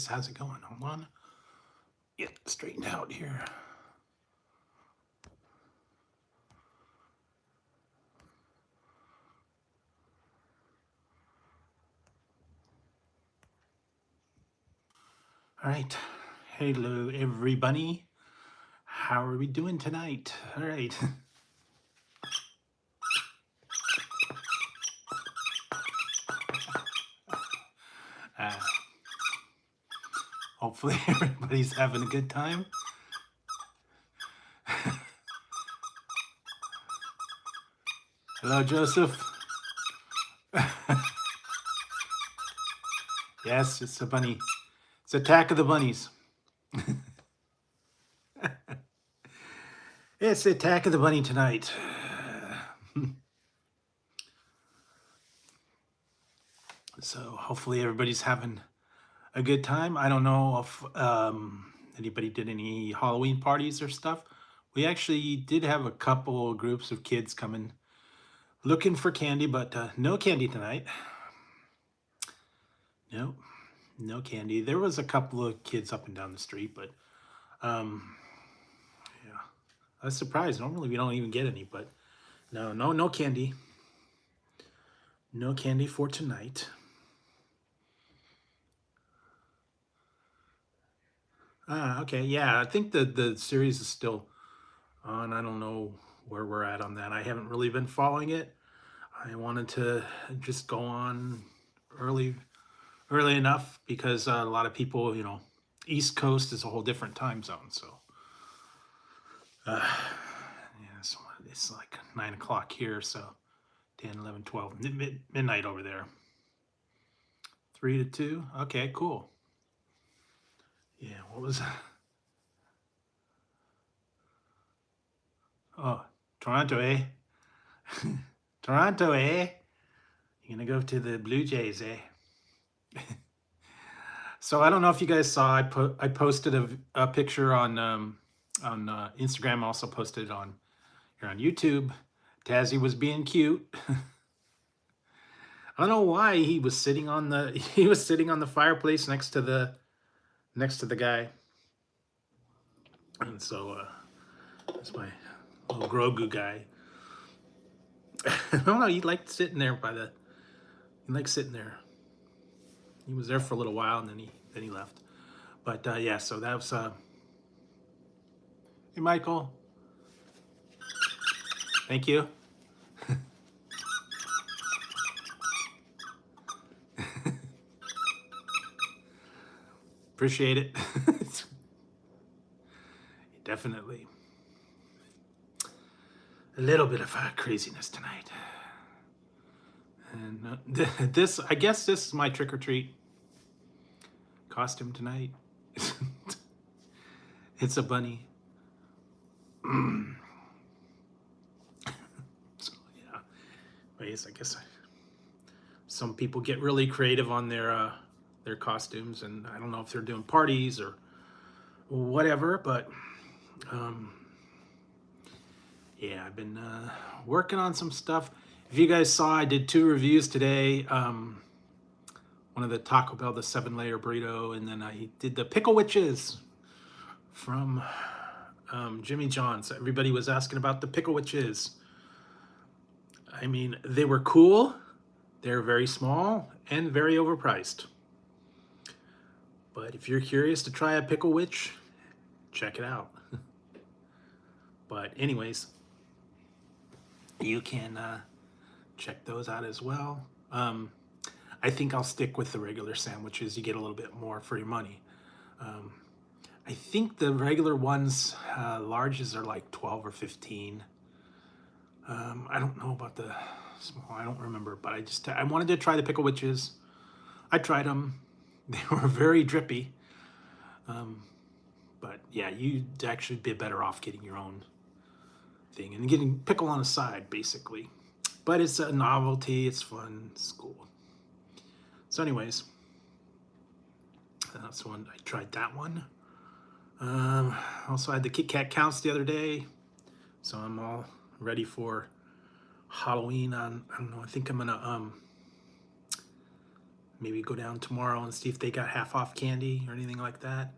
guys? How's it going? Hold on. Get straightened out here. All right. Hello, everybody. How are we doing tonight? All right. Uh, hopefully everybody's having a good time. Hello, Joseph. Yes, it's a bunny. It's Attack of the Bunnies. It's the Attack of the Bunny tonight. So hopefully everybody's having a good time. I don't know if anybody did any Halloween parties or stuff. We actually did have a couple groups of kids coming looking for candy, but no candy tonight. Nope, no candy. There was a couple of kids up and down the street, but yeah, I was surprised. Normally we don't even get any, but no candy. No candy for tonight. Okay, yeah, I think the series is still on. I don't know where we're at on that. I haven't really been following it. I wanted to just go on early enough because a lot of people, East Coast is a whole different time zone. So, yeah, so it's like 9 o'clock here. So 10, 11, 12, midnight over there. 3 to 2. Okay, cool. Yeah, what was that? Oh, Toronto, eh? Toronto, eh? You're gonna go to the Blue Jays, eh? So I don't know if you guys saw. I posted a picture on Instagram. I also posted it on here on YouTube. Tazzy was being cute. I don't know why he was sitting on the fireplace next to the guy, and so that's my little Grogu guy. I don't know. He liked sitting there sitting there. He was there for a little while, and then he left. But yeah, so that was. Hey, Michael. Thank you. Appreciate it. Definitely. A little bit of craziness tonight. And I guess this is my trick or treat costume tonight. It's a bunny. So yeah. Anyways, I guess some people get really creative on their costumes, and I don't know if they're doing parties or whatever, but yeah, I've been working on some stuff. If you guys saw, I did 2 reviews today. One of the Taco Bell, the 7-layer burrito, and then I did the Pickle Witches from Jimmy John's. Everybody was asking about the Pickle Witches. I mean, they were cool. They're very small and very overpriced. But if you're curious to try a Pickle Witch, check it out. But anyways, you can check those out as well. I think I'll stick with the regular sandwiches. You get a little bit more for your money. I think the regular ones, larges are like 12 or 15. I don't know about the small. I don't remember, but I wanted to try the Pickle Witches. I tried them. They were very drippy. But yeah, you'd actually be better off getting your own thing and getting pickle on the side, basically. But it's a novelty. It's fun. It's cool. So anyways, that's one. I tried that one. Also had the Kit Kat counts the other day. So I'm all ready for Halloween on, I don't know, I think I'm gonna maybe go down tomorrow and see if they got half off candy or anything like that.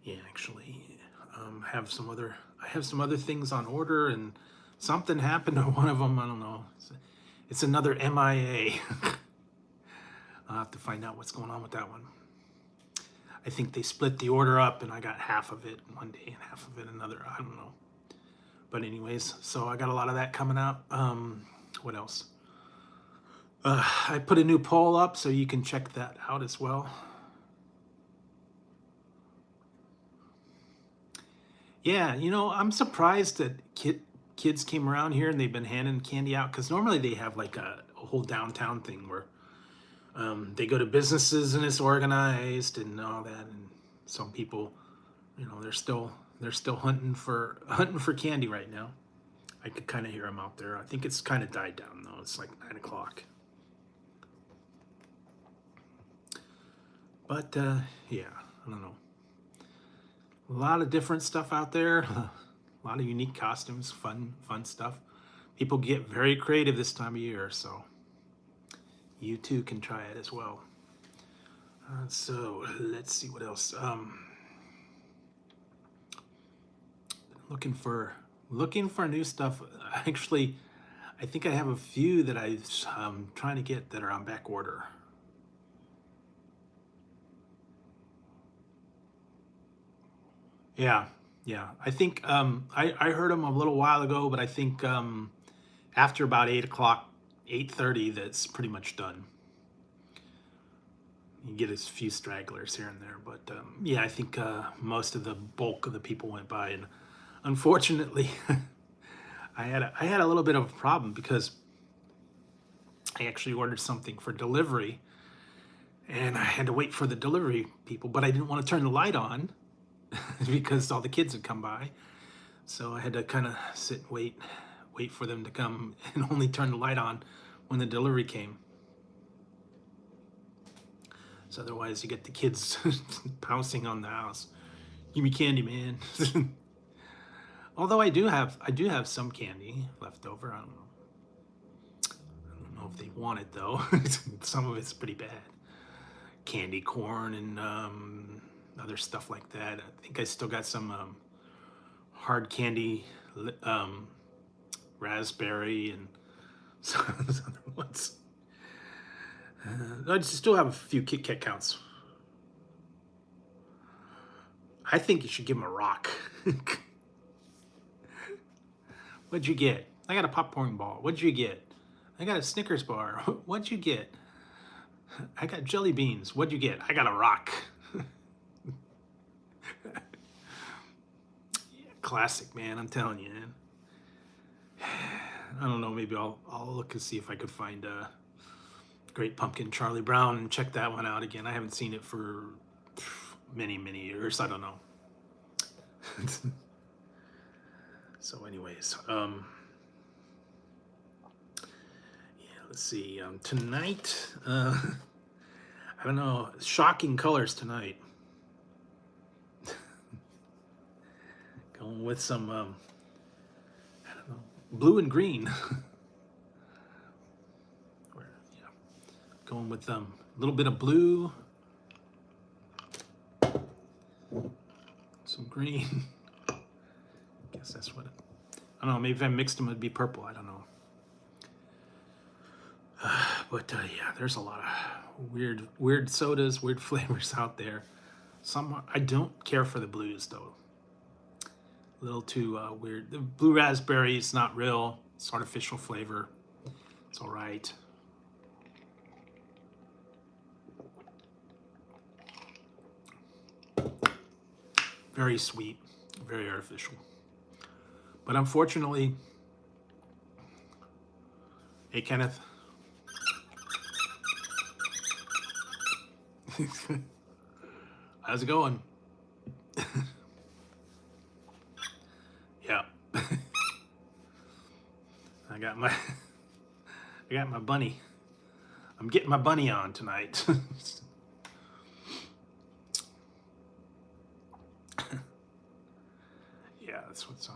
Yeah, actually, I have some other things on order, and something happened to one of them. I don't know. It's another MIA. I'll have to find out what's going on with that one. I think they split the order up, and I got half of it one day and half of it another. I don't know. But anyways, so I got a lot of that coming out. What else? I put a new poll up, so you can check that out as well. Yeah, you know, I'm surprised that kids came around here and they've been handing candy out, because normally they have like a whole downtown thing where they go to businesses and it's organized and all that. And some people, you know, they're still hunting for candy right now. I could kind of hear them out there. I think it's kind of died down though. It's like 9 o'clock. But yeah, I don't know. A lot of different stuff out there. A lot of unique costumes, fun stuff. People get very creative this time of year, so you too can try it as well. So let's see what else. Looking for new stuff. Actually, I think I have a few that I'm trying to get that are on back order. Yeah, yeah. I think I heard them a little while ago, but I think after about 8 o'clock, 8:30, that's pretty much done. You get a few stragglers here and there, but yeah, I think most of the bulk of the people went by, and unfortunately, I had a little bit of a problem because I actually ordered something for delivery, and I had to wait for the delivery people, but I didn't want to turn the light on because all the kids had come by. So I had to kind of sit and wait for them to come and only turn the light on when the delivery came. So otherwise you get the kids pouncing on the house. Give me candy, man. Although I do have some candy left over. I don't know if they want it though. Some of it's pretty bad. Candy corn and other stuff like that. I think I still got some hard candy, raspberry, and some of those other ones. I still have a few Kit Kat counts. I think you should give them a rock. What'd you get? I got a popcorn ball. What'd you get? I got a Snickers bar. What'd you get? I got jelly beans. What'd you get? I got a rock. Classic, man. I'm telling you, man. I don't know. Maybe I'll look and see if I could find Great Pumpkin Charlie Brown and check that one out again. I haven't seen it for many years. I don't know. So, anyways, yeah. Let's see. Tonight, I don't know. Shocking colors tonight. Going with some, I don't know, blue and green. Yeah, going with a little bit of blue, some green. Guess that's what I don't know. Maybe if I mixed them, it'd be purple. I don't know. But yeah, there's a lot of weird sodas, weird flavors out there. Some I don't care for the blues though. A little too weird. The blue raspberry is not real. It's artificial flavor. It's all right. Very sweet, very artificial. But unfortunately, hey Kenneth. How's it going? Yeah. I got my bunny. I'm getting my bunny on tonight. Yeah, that's what's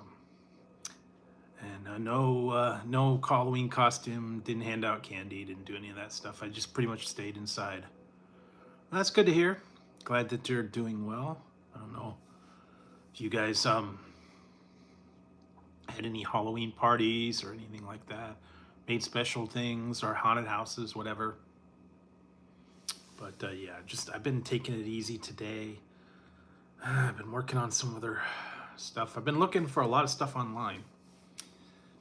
and No Halloween costume, didn't hand out candy, didn't do any of that stuff. I just pretty much stayed inside. That's good to hear. Glad that you're doing well. I don't know if you guys had any Halloween parties or anything like that, made special things or haunted houses, whatever. But yeah, just I've been taking it easy today. I've been working on some other stuff. I've been looking for a lot of stuff online,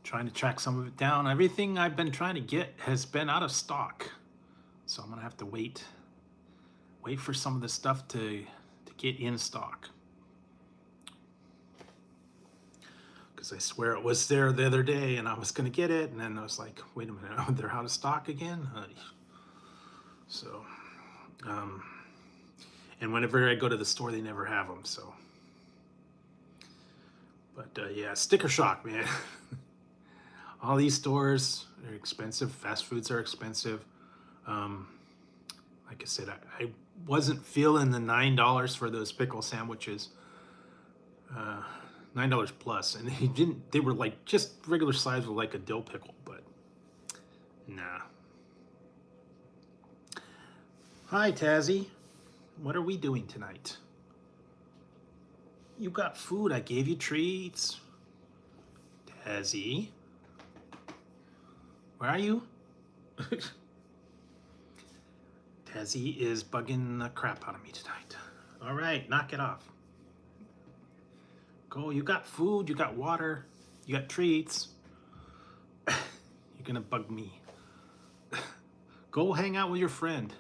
trying to track some of it down. Everything I've been trying to get has been out of stock, so I'm gonna have to wait for some of the stuff to get in stock. Because I swear it was there the other day and I was gonna get it, and then I was like, wait a minute, oh, they're out of stock again? So, and whenever I go to the store, they never have them, so. But yeah, sticker shock, man. All these stores are expensive. Fast foods are expensive. Like I said, I wasn't feeling the $9 for those pickle sandwiches. $9 plus, and they were like just regular size with like a dill pickle, but nah. Hi, Tazzy. What are we doing tonight? You got food. I gave you treats. Tazzy. Where are you? Tazzy is bugging the crap out of me tonight. All right, knock it off. Go, you got food, you got water, you got treats. You're gonna bug me. Go hang out with your friend.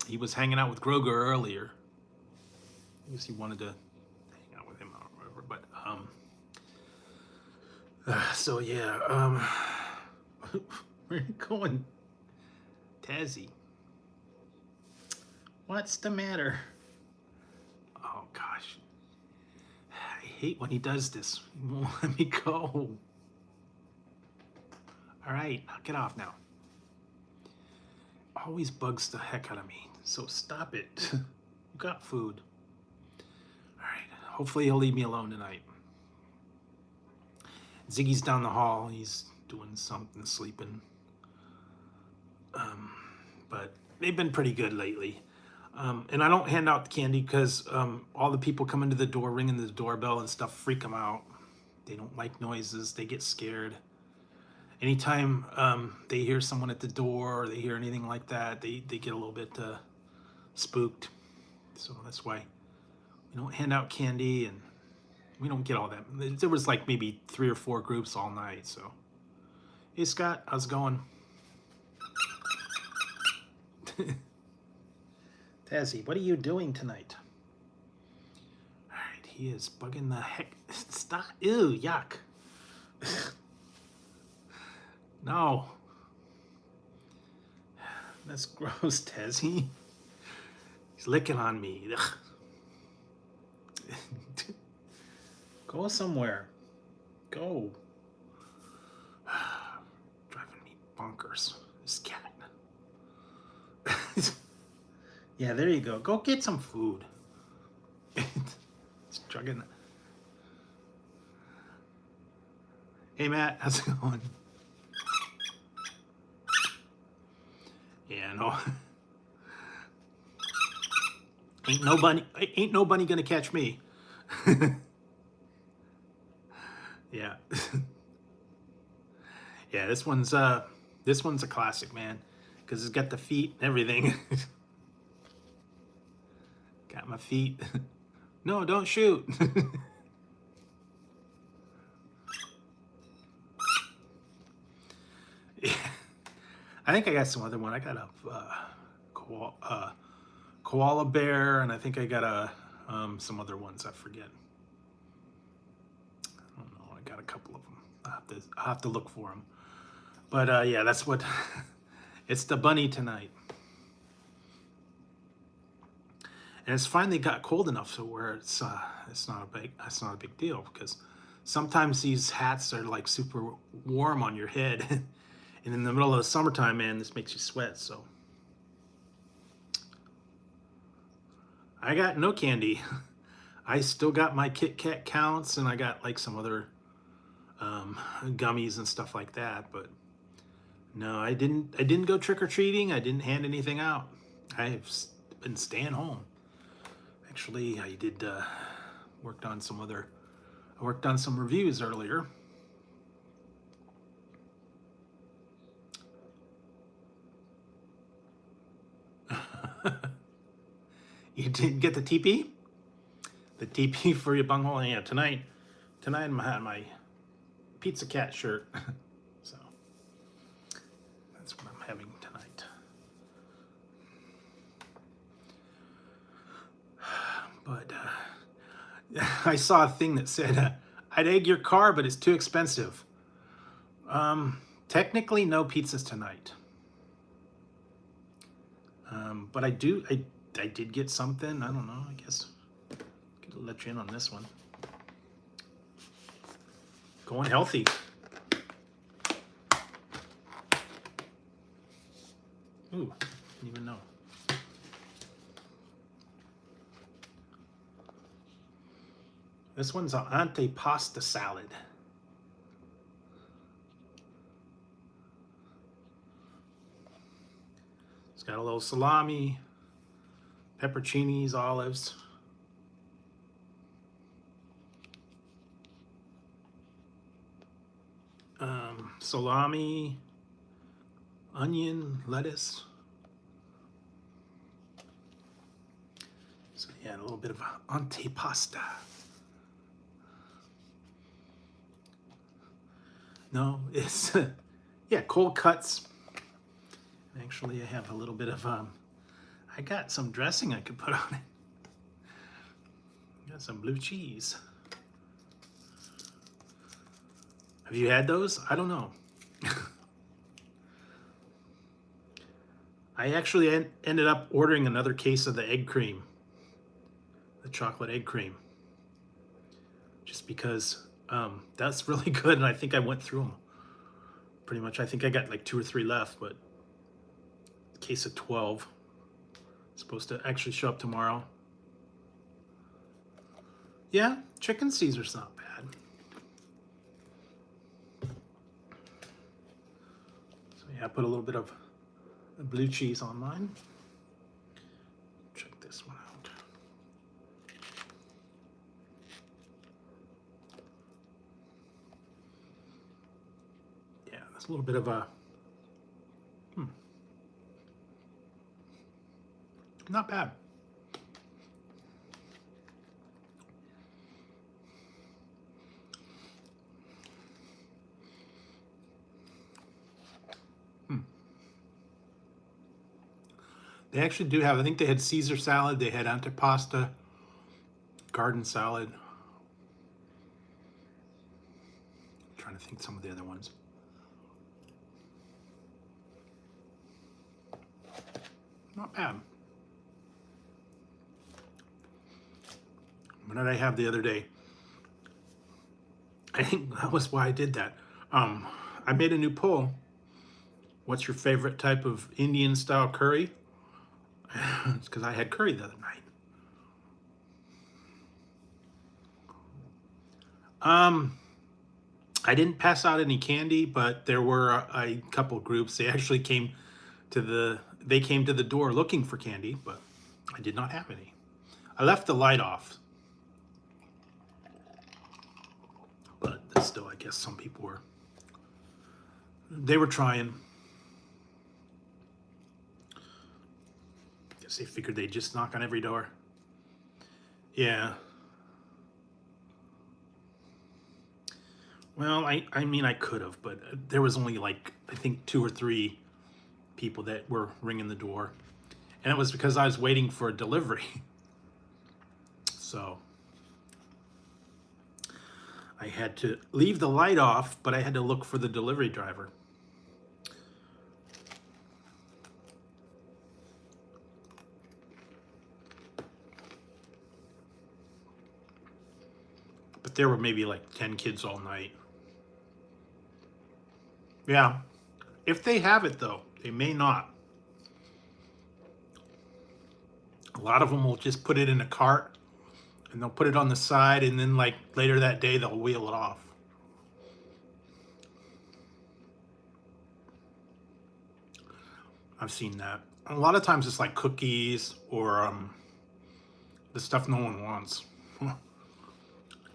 He was hanging out with Groger earlier. I guess he wanted to hang out with him or whatever, but so yeah, where are you going? Tazzy. What's the matter? Oh gosh. I hate when he does this. He won't let me go. Alright, knock it off now. Always bugs the heck out of me. So stop it. You got food. Alright, hopefully he'll leave me alone tonight. Ziggy's down the hall. He's doing something, sleeping. But they've been pretty good lately. And I don't hand out the candy because all the people coming to the door, ringing the doorbell and stuff, freak them out. They don't like noises. They get scared. Anytime they hear someone at the door or they hear anything like that, they get a little bit spooked. So that's why we don't hand out candy and we don't get all that. There was like maybe 3 or 4 groups all night. So, hey Scott, how's it going? Tazzy, what are you doing tonight? All right, he is bugging the heck. Stop. Ew, yuck. No. That's gross, Tazzy. He's licking on me. Go somewhere. Go. Driving me bonkers. This cat. Yeah, there you go. Go get some food. It's drugging. Hey, Matt, how's it going? Yeah, no. Ain't no bunny gonna catch me. Yeah. Yeah, this one's a classic, man, because it's got the feet and everything. Got my feet. No, don't shoot. Yeah. I think I got some other one. I got a koala bear, and I think I got some other ones. I forget. I don't know. I got a couple of them. I'll have to look for them. But yeah, that's what. It's the bunny tonight. And it's finally got cold enough so where it's not a big deal, because sometimes these hats are like super warm on your head, and in the middle of the summertime, man, this makes you sweat. So I got no candy. I still got my Kit Kat counts, and I got like some other gummies and stuff like that. But no, I didn't go trick-or-treating. I didn't hand anything out. I've been staying home. Actually, I did worked on some reviews earlier. You didn't get the TP? The TP for your bunghole? Yeah, tonight I'm had my Pizza Cat shirt. So that's what I'm having tonight. But I saw a thing that said, I'd egg your car, but it's too expensive. Technically, no pizzas tonight. But I did get something. I don't know. I guess I'll let you in on this one. Going healthy. Ooh, didn't even know. This one's an antipasta salad. It's got a little salami, pepperoncinis, olives. Salami, onion, lettuce. So yeah, a little bit of antipasta. No, it's yeah, cold cuts. Actually, I have a little bit of I got some dressing I could put on it. Got some blue cheese. Have you had those? I don't know. I actually ended up ordering another case of the egg cream, the chocolate egg cream, just because that's really good, and I think I went through them pretty much. I think I got like 2 or 3 left, but a case of 12. Supposed to actually show up tomorrow. Yeah, chicken Caesar's not bad. So yeah, I put a little bit of blue cheese on mine. Check this one out. Yeah, there's a little bit of a not bad. They actually do have, I think they had Caesar salad, they had antipasta, garden salad. I'm trying to think some of the other ones. Not bad. What did I have the other day? I think that was why I did that. I made a new poll. What's your favorite type of Indian style curry? It's because I had curry the other night. I didn't pass out any candy, but there were a couple groups. They actually came to the door looking for candy, but I did not have any. I left the light off, but still, I guess some people were trying. Guess they figured they'd just knock on every door. Yeah. Well, I mean, I could have, but there was only like, I think 2 or 3 people that were ringing the door. And it was because I was waiting for a delivery. So I had to leave the light off, but I had to look for the delivery driver. But there were maybe like 10 kids all night. Yeah. If they have it, though, they may not. A lot of them will just put it in a cart and they'll put it on the side, and then like later that day they'll wheel it off. I've seen that. A lot of times it's like cookies or the stuff no one wants.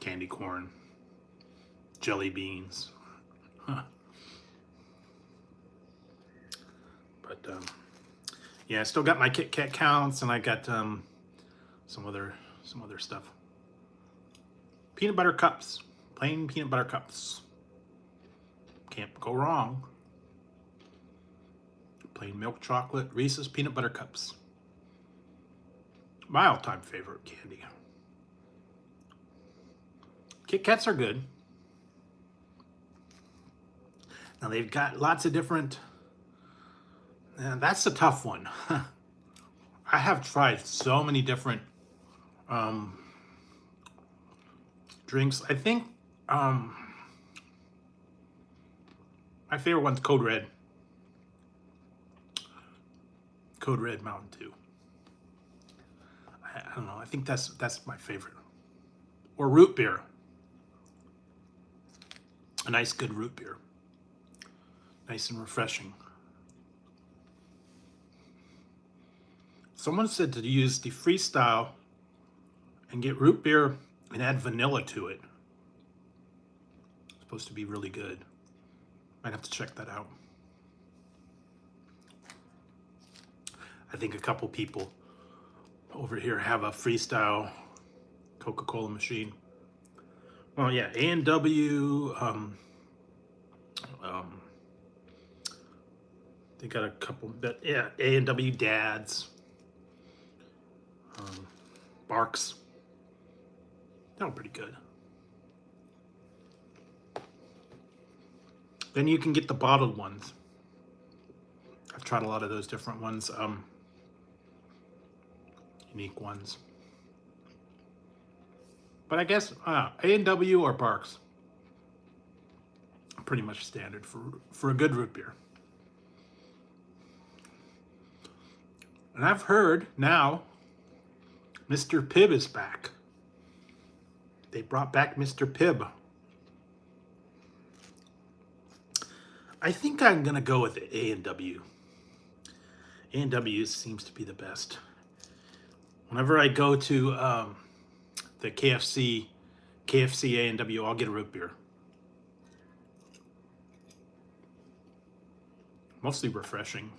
Candy corn, jelly beans. Huh. But yeah, I still got my Kit Kat counts, and I got some other stuff. Peanut butter cups, plain peanut butter cups. Can't go wrong. Plain milk chocolate, Reese's peanut butter cups. My all-time favorite candy. Kit Kats are good. Now they've got lots of different, and that's a tough one. I have tried so many different drinks. I think my favorite one's Code Red. Code Red Mountain Dew. I don't know. I think that's my favorite. Or root beer. A nice good root beer. Nice and refreshing. Someone said to use the Freestyle and get root beer and add vanilla to it. It's supposed to be really good. Might have to check that out. I think a couple people over here have a Freestyle Coca-Cola machine. Well, yeah, A&W, they got a couple, but yeah, A&W Dads, Barks. They're pretty good. Then you can get the bottled ones. I've tried a lot of those different ones, unique ones. But I guess A&W or Barks, pretty much standard for a good root beer. And I've heard now Mr. Pibb is back. They brought back Mr. Pibb. I think I'm gonna go with the A&W. A&W seems to be the best. Whenever I go to the KFC A&W, I'll get a root beer. Mostly refreshing.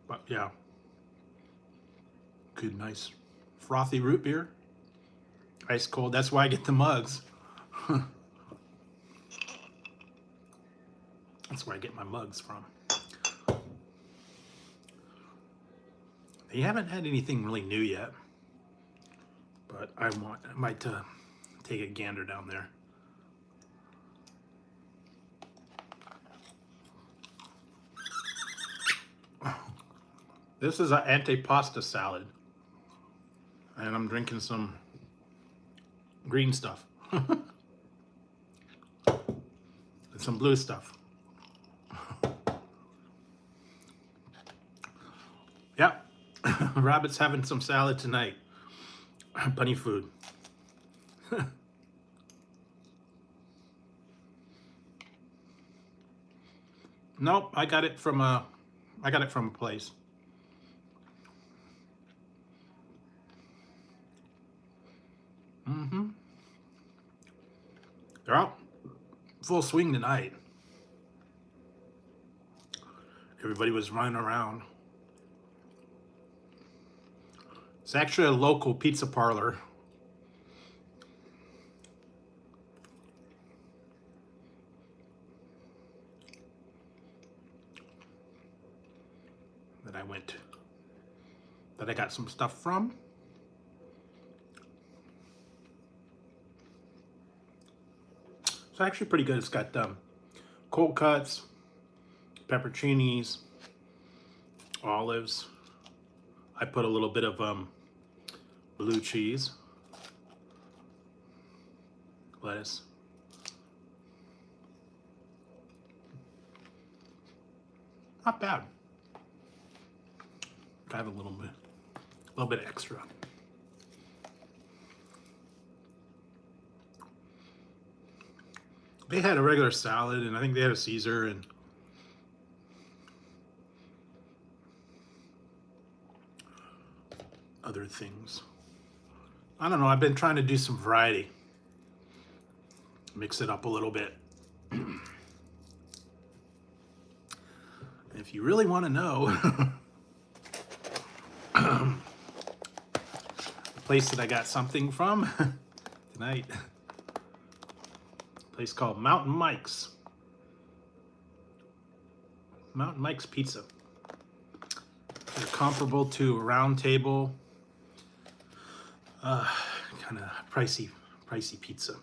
But yeah. Good, nice frothy root beer. Ice cold. That's why I get the mugs. That's where I get my mugs from. They haven't had anything really new yet, but I might take a gander down there. This is an antipasta salad, and I'm drinking some green stuff and some blue stuff. Yeah, Rabbit's having some salad tonight. Bunny food. Nope, I got it from a place. They're out full swing tonight. Everybody was running around. It's actually a local pizza parlor. That I got some stuff from. It's actually pretty good. It's got cold cuts, pepperoncinis, olives. I put a little bit of blue cheese, lettuce. Not bad. I have a little bit extra. They had a regular salad, and I think they had a Caesar, and other things. I don't know. I've been trying to do some variety. Mix it up a little bit. If you really want to know, the place that I got something from tonight, a place called Mountain Mike's. Mountain Mike's Pizza. They're comparable to a Round Table, kind of pricey pizza.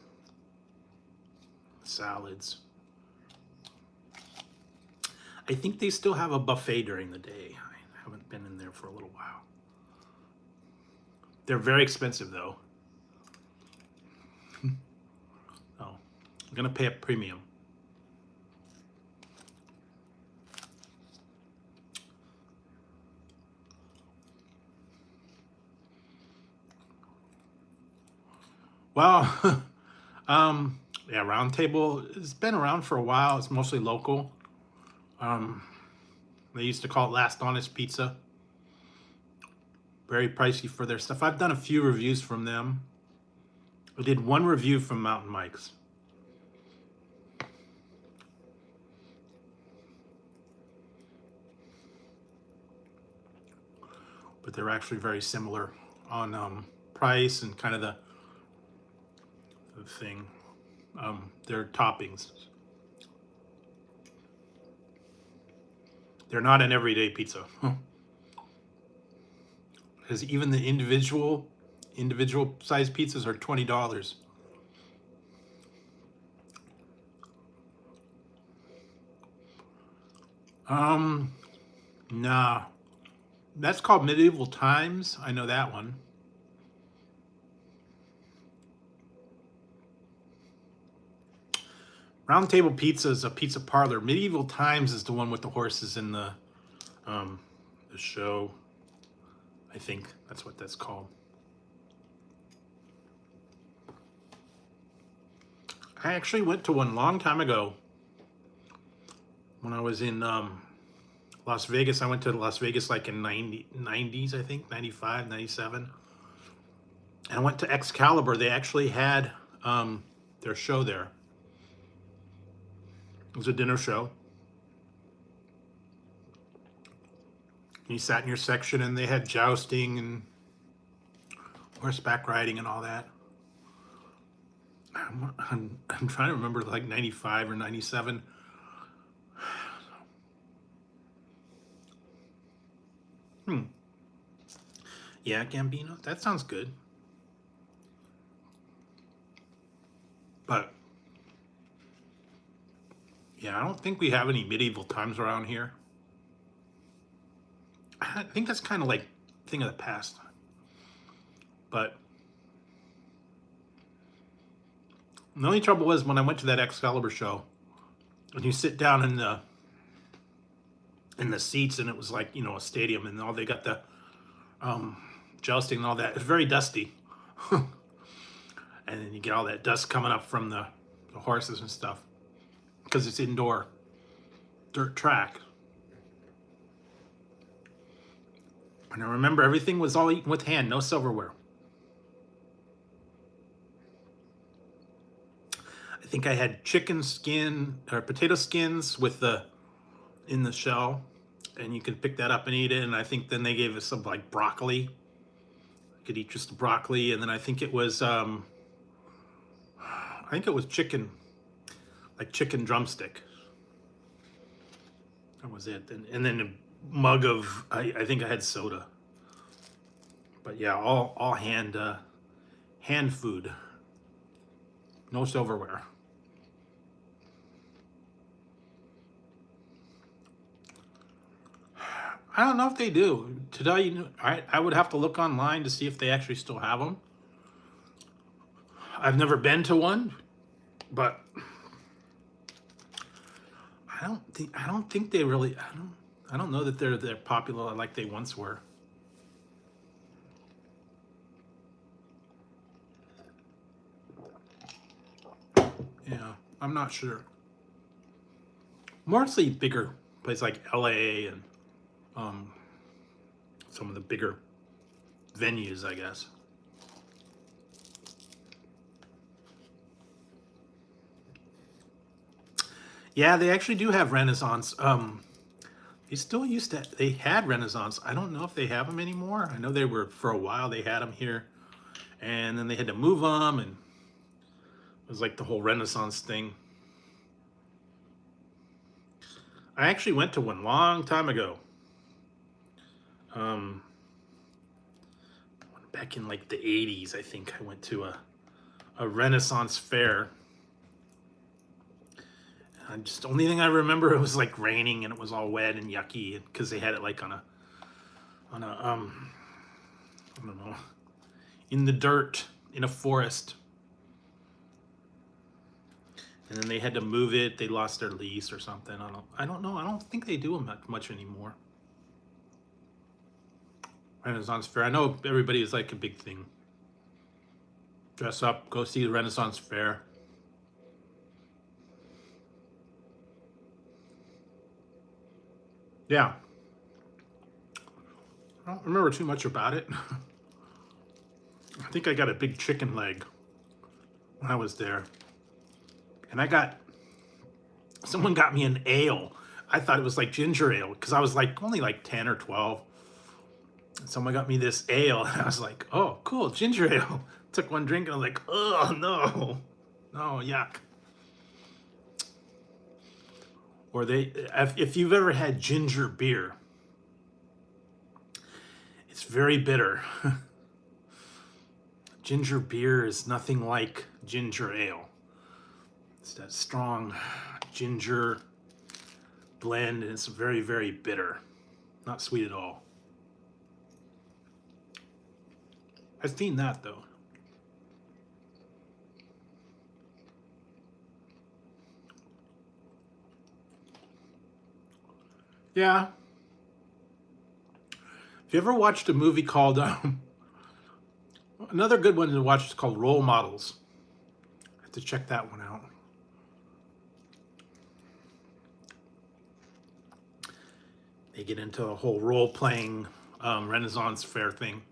Salads. I think they still have a buffet during the day. I haven't been in there for a little while. They're very expensive though. Oh, I'm gonna pay a premium. Well, yeah, Round Table has been around for a while. It's mostly local. They used to call it Last Honest Pizza. Very pricey for their stuff. I've done a few reviews from them. I did one review from Mountain Mike's. But they're actually very similar on price and kind of the thing. Their toppings. They're not an everyday pizza. Because even the individual size pizzas are $20. Nah. That's called Medieval Times. I know that one. Round Table Pizza is a pizza parlor. Medieval Times is the one with the horses in the show. I think that's what that's called. I actually went to one a long time ago. When I was in Las Vegas, I went to Las Vegas like in 90s, I think, 95, 97. And I went to Excalibur. They actually had their show there. It was a dinner show. You sat in your section and they had jousting and horseback riding and all that. I'm trying to remember, like 95 or 97. Yeah, Gambino, that sounds good. But yeah, I don't think we have any Medieval Times around here. I think that's kind of like a thing of the past. But the only trouble was when I went to that Excalibur show, when you sit down in the seats, and it was like, you know, a stadium, and all they got the jousting and all that. It's very dusty. And then you get all that dust coming up from the horses and stuff, because it's indoor dirt track. And I remember everything was all eaten with hand, no silverware. I think I had chicken skin or potato skins with in the shell, and you could pick that up and eat it. And I think then they gave us some like broccoli. I could eat just the broccoli, and then I think it was chicken, like chicken drumstick. That was it. And then a mug of I think I had soda. But yeah, all hand food. No silverware. I don't know if they do. To tell you, I would have to look online to see if they actually still have them. I've never been to one, but I don't think they really. I don't know that they're popular like they once were. Yeah, I'm not sure. Mostly bigger places like LA and some of the bigger venues, I guess. Yeah, they actually do have Renaissance. They still used to, they had Renaissance. I don't know if they have them anymore. I know they were, for a while, they had them here. And then they had to move them, and it was like the whole Renaissance thing. I actually went to one long time ago. Um, Back in like the 80s, I think I went to a Renaissance fair. Just the only thing I remember, it was like raining and it was all wet and yucky because they had it like on a I don't know, in the dirt in a forest. And then they had to move it. They lost their lease or something. I don't know. I don't think they do them much anymore. Renaissance fair. I know everybody is like a big thing. Dress up, go see the Renaissance fair. Yeah. I don't remember too much about it. I think I got a big chicken leg when I was there. And someone got me an ale. I thought it was like ginger ale because I was like only like 10 or 12. And someone got me this ale and I was like, oh, cool, ginger ale. Took one drink and I was like, oh, no. No, yuck. Or if you've ever had ginger beer, it's very bitter. Ginger beer is nothing like ginger ale. It's that strong ginger blend, and it's very, very bitter. Not sweet at all. I've seen that though. Yeah. If you ever watched a movie called another good one to watch is called Role Models. I have to check that one out. They get into a whole role-playing Renaissance fair thing.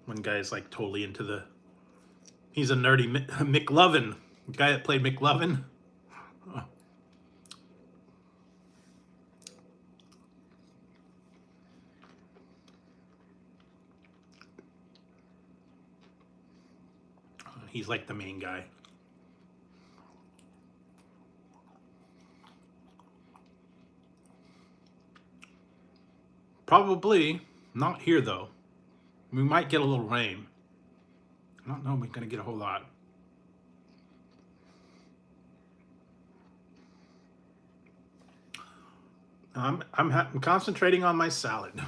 One guy's like totally into he's a nerdy McLovin, the guy that played McLovin. Oh. He's like the main guy. Probably not here though. We might get a little rain. I don't know if we're gonna get a whole lot. I'm concentrating on my salad.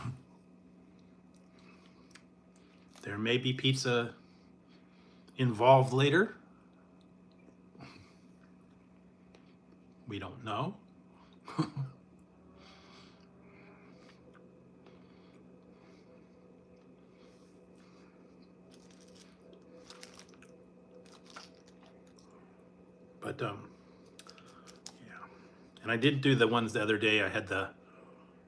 There may be pizza involved later. We don't know. But yeah. And I did do the ones the other day. I had the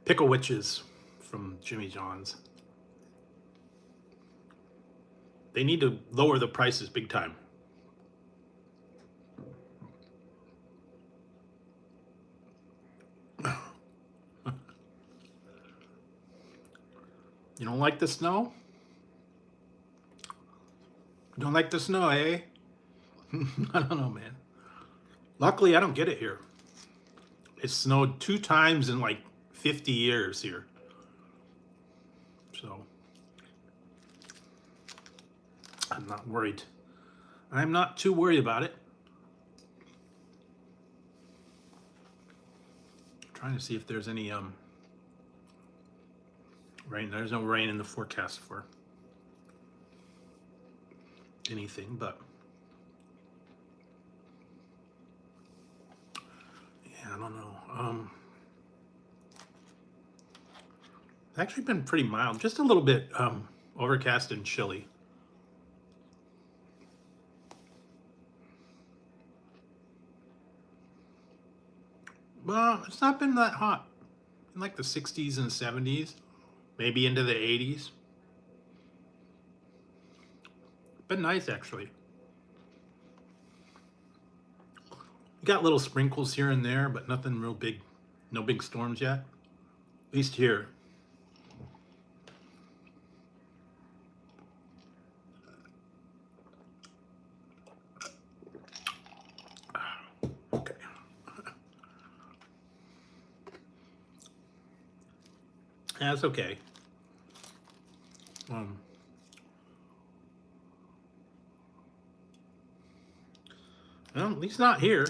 pickle witches from Jimmy John's. They need to lower the prices big time. You don't like the snow? You don't like the snow, eh? I don't know, man. Luckily, I don't get it here. It snowed 2 times in like 50 years here. So I'm not worried. I'm not too worried about it. I'm trying to see if there's any rain. There's no rain in the forecast for anything, but yeah, I don't know. It's actually been pretty mild, just a little bit overcast and chilly. Well, it's not been that hot. In like the 60s and 70s, maybe into the 80s. been nice actually. We got little sprinkles here and there, but nothing real big. No big storms yet. At least here. Okay. That's okay. Well, at least not here.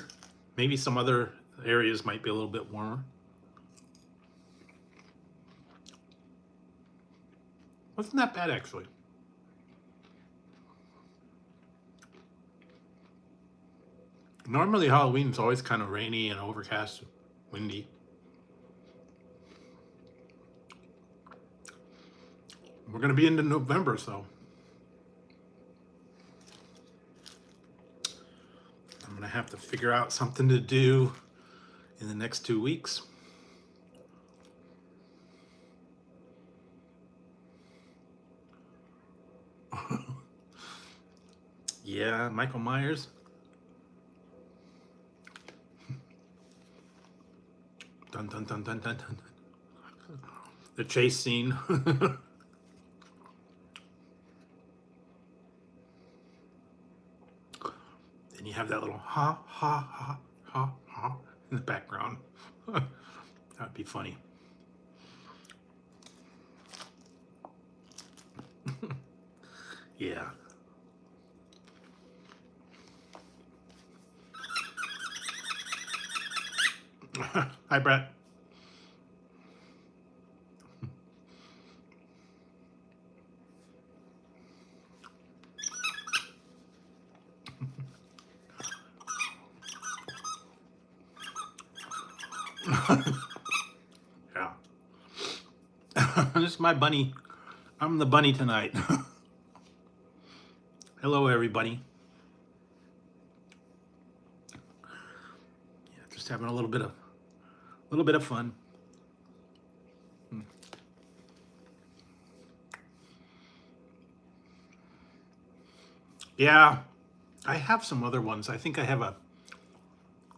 Maybe some other areas might be a little bit warmer. Wasn't that bad, actually. Normally, Halloween's always kind of rainy and overcast, windy. We're going to be into November, so I'm going to have to figure out something to do in the next 2 weeks. Yeah, Michael Myers. Dun dun dun dun dun dun. The chase scene. Then you have that little ha ha ha ha ha in the background. That would be funny. Yeah. Hi, Brett. Yeah. This is my bunny. I'm the bunny tonight. Hello, everybody. Yeah, just having a little bit of fun. Yeah, I have some other ones. I think I have a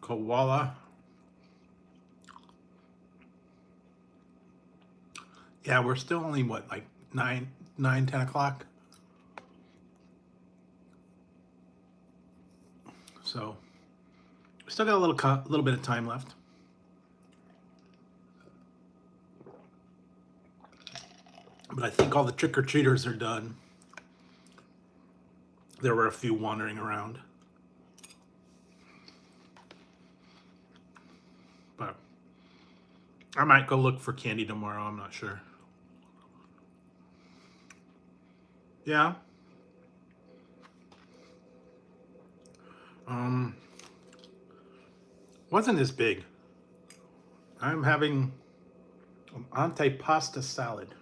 koala. Yeah, we're still only what, like 10 o'clock. So we still got a little bit of time left. But I think all the trick-or-treaters are done. There were a few wandering around. But I might go look for candy tomorrow, I'm not sure. Yeah. Wasn't as big. I'm having an antipasta salad.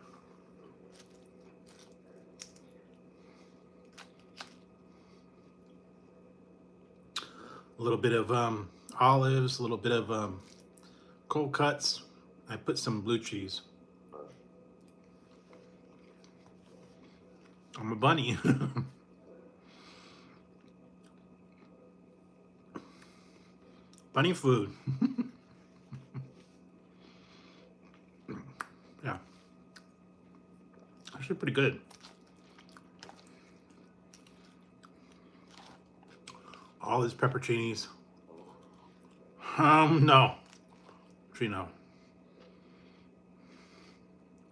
A little bit of olives, a little bit of cold cuts. I put some blue cheese. I'm a bunny. Bunny food. Yeah. Actually pretty good. All these pepperoncinis. No. Actually, no.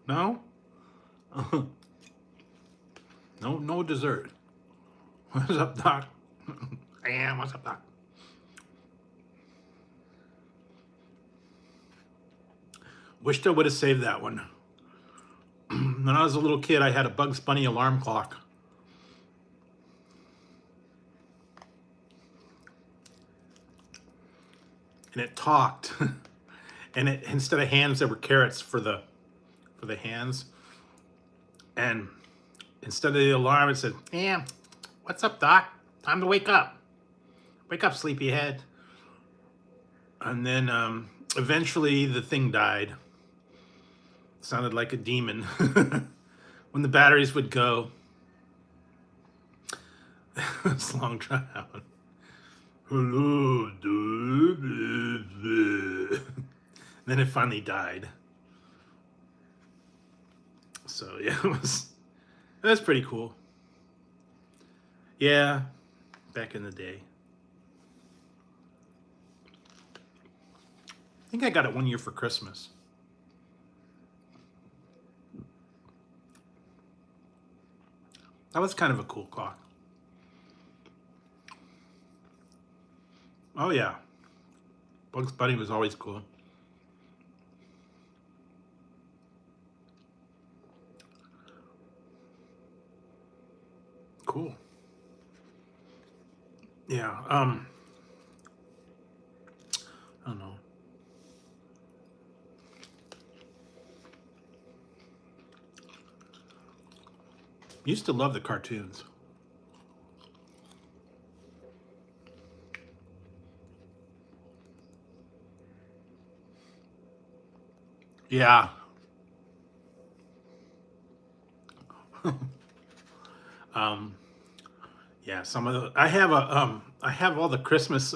No? No dessert. What's up, Doc? Yeah, what's up, Doc? Wished I would have saved that one. When I was a little kid, I had a Bugs Bunny alarm clock. And it talked. And it, instead of hands, there were carrots for the hands. And instead of the alarm, it said, "Yeah, what's up, Doc? Time to wake up. Wake up, sleepyhead." And then eventually the thing died. It sounded like a demon when the batteries would go. This long drawn out. Hello, dude. Then it finally died. So yeah, that's pretty cool. Yeah, back in the day. I think I got it one year for Christmas. That was kind of a cool clock. Oh yeah, Bugs Bunny was always cool. Cool. Yeah. I don't know. Used to love the cartoons. Yeah. um. Yeah. Some of the I have all the Christmas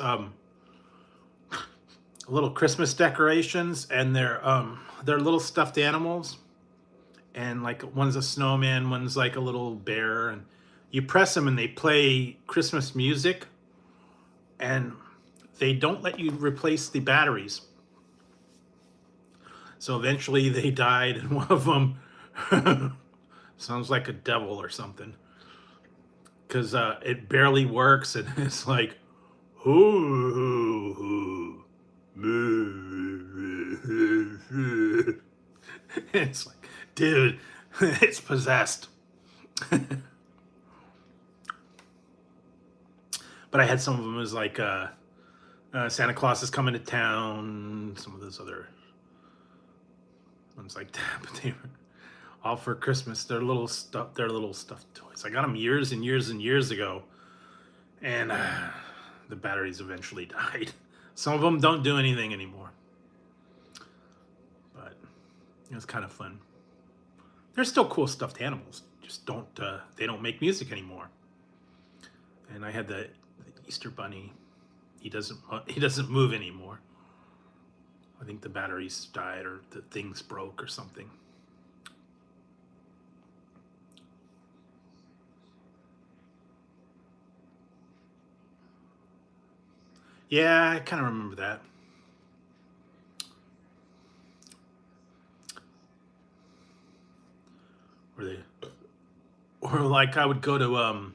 little Christmas decorations, and they're little stuffed animals, and like one's a snowman, one's like a little bear, and you press them and they play Christmas music, and they don't let you replace the batteries. So eventually they died, and one of them sounds like a devil or something, because it barely works, and it's like, hoo, hoo, it's like, dude, it's possessed. But I had some of them as like Santa Claus is coming to town. Some of those other ones like that, but they were all for Christmas. They're little stuff. They're little stuffed toys. I got them years and years and years ago, and the batteries eventually died. Some of them don't do anything anymore, but it was kind of fun. They're still cool stuffed animals. Just don't they don't make music anymore. And I had the Easter Bunny. He doesn't move anymore. I think the batteries died or the things broke or something. Yeah, I kind of remember that. Where they, or like I would go to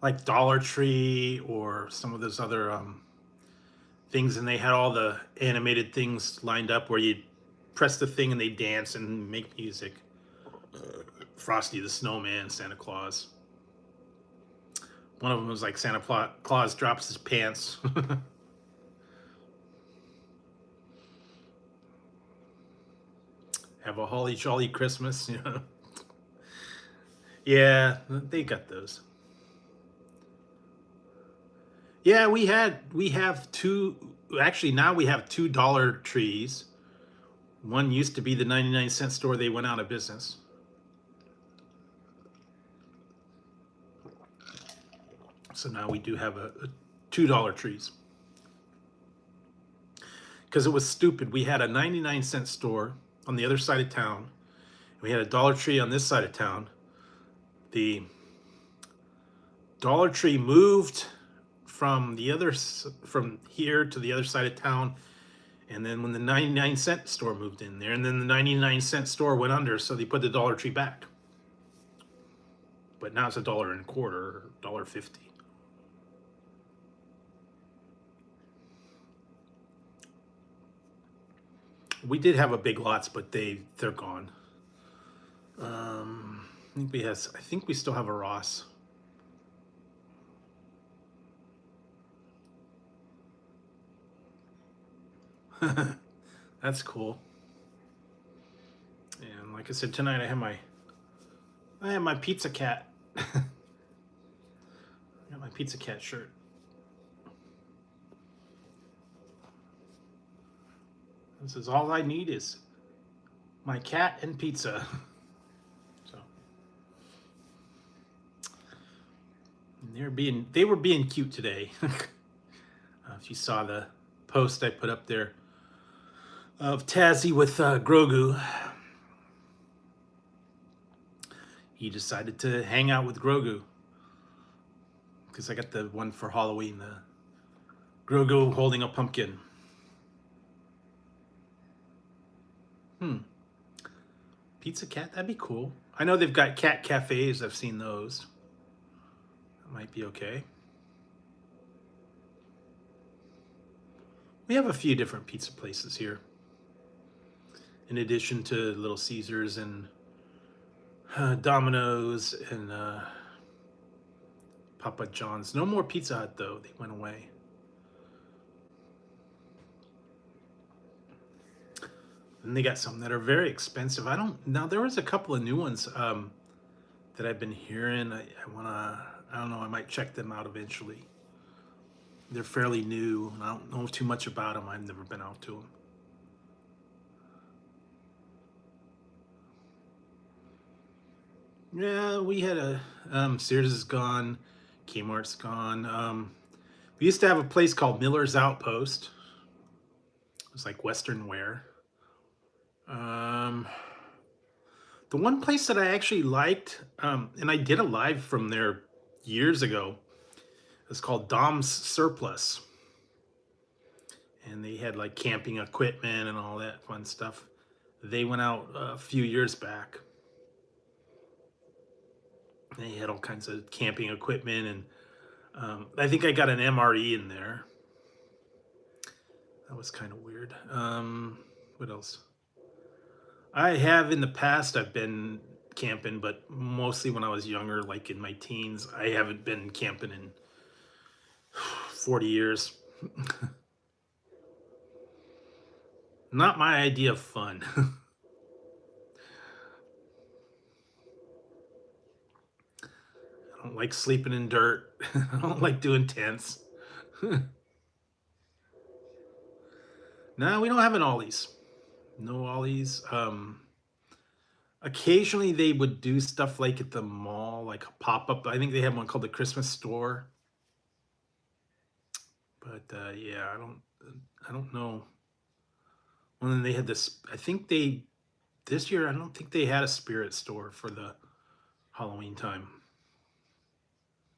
like Dollar Tree or some of those other things, and they had all the animated things lined up where you press the thing and they dance and make music. Frosty the Snowman, Santa Claus. One of them was like Santa Claus drops his pants. Have a holly jolly Christmas, you know. Yeah, they got those. Yeah, we have two. Actually, now we have two Dollar Trees. One used to be the 99-cent store. They went out of business. So now we do have a two Dollar Trees. Because it was stupid. We had a 99-cent store on the other side of town. We had a Dollar Tree on this side of town. The Dollar Tree moved from here to the other side of town, and then when the 99-cent store moved in there, and then the 99-cent store went under, so they put the Dollar Tree back. But now it's $1.25, $1.50. We did have a Big Lots, but they're gone. I think we still have a Ross. That's cool. And like I said, tonight I have my pizza cat. I got my pizza cat shirt. This is all I need is my cat and pizza. So they were being cute today. If you saw the post I put up there of Tazzy with Grogu, he decided to hang out with Grogu because I got the one for Halloween, the Grogu holding a pumpkin. Pizza Cat, that'd be cool. I know they've got cat cafes. I've seen those. That might be okay. We have a few different pizza places here. In addition to Little Caesars and Domino's and Papa John's. No more Pizza Hut though. They went away. And they got some that are very expensive. Now there was a couple of new ones that I've been hearing. I don't know, I might check them out eventually. They're fairly new. I don't know too much about them. I've never been out to them. Yeah, we had Sears is gone, Kmart's gone. We used to have a place called Miller's Outpost. It was like Western wear. The one place that I actually liked, and I did a live from there years ago, it's called Dom's Surplus. And they had like camping equipment and all that fun stuff. They went out a few years back. They had all kinds of camping equipment, and I think I got an MRE in there. That was kind of weird. What else? I have in the past, I've been camping, but mostly when I was younger, like in my teens. I haven't been camping in 40 years. Not my idea of fun. I don't like sleeping in dirt. I don't like doing tents. No, we don't have an Ollie's. No Ollie's. Occasionally they would do stuff like at the mall, like a pop-up. I think they have one called the Christmas store. But yeah, I don't know. Well, then they had this. This year I don't think they had a spirit store for the Halloween time.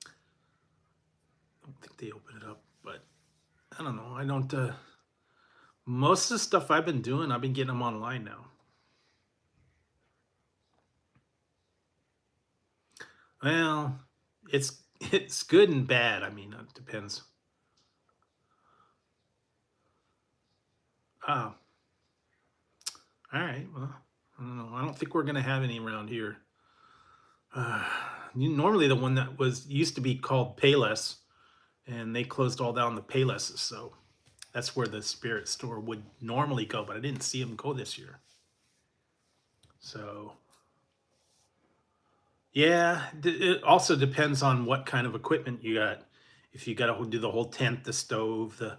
I don't think they opened it up, but I don't know. I don't. Most of the stuff I've been doing, I've been getting them online now. Well, it's good and bad. I mean, it depends. Oh, all right. Well, I don't know. I don't think we're gonna have any around here. Normally, the one that was used to be called Payless, and they closed all down the Paylesses, so that's where the spirit store would normally go. But I didn't see them go this year. So yeah, it also depends on what kind of equipment you got. If you got to do the whole tent, the stove, the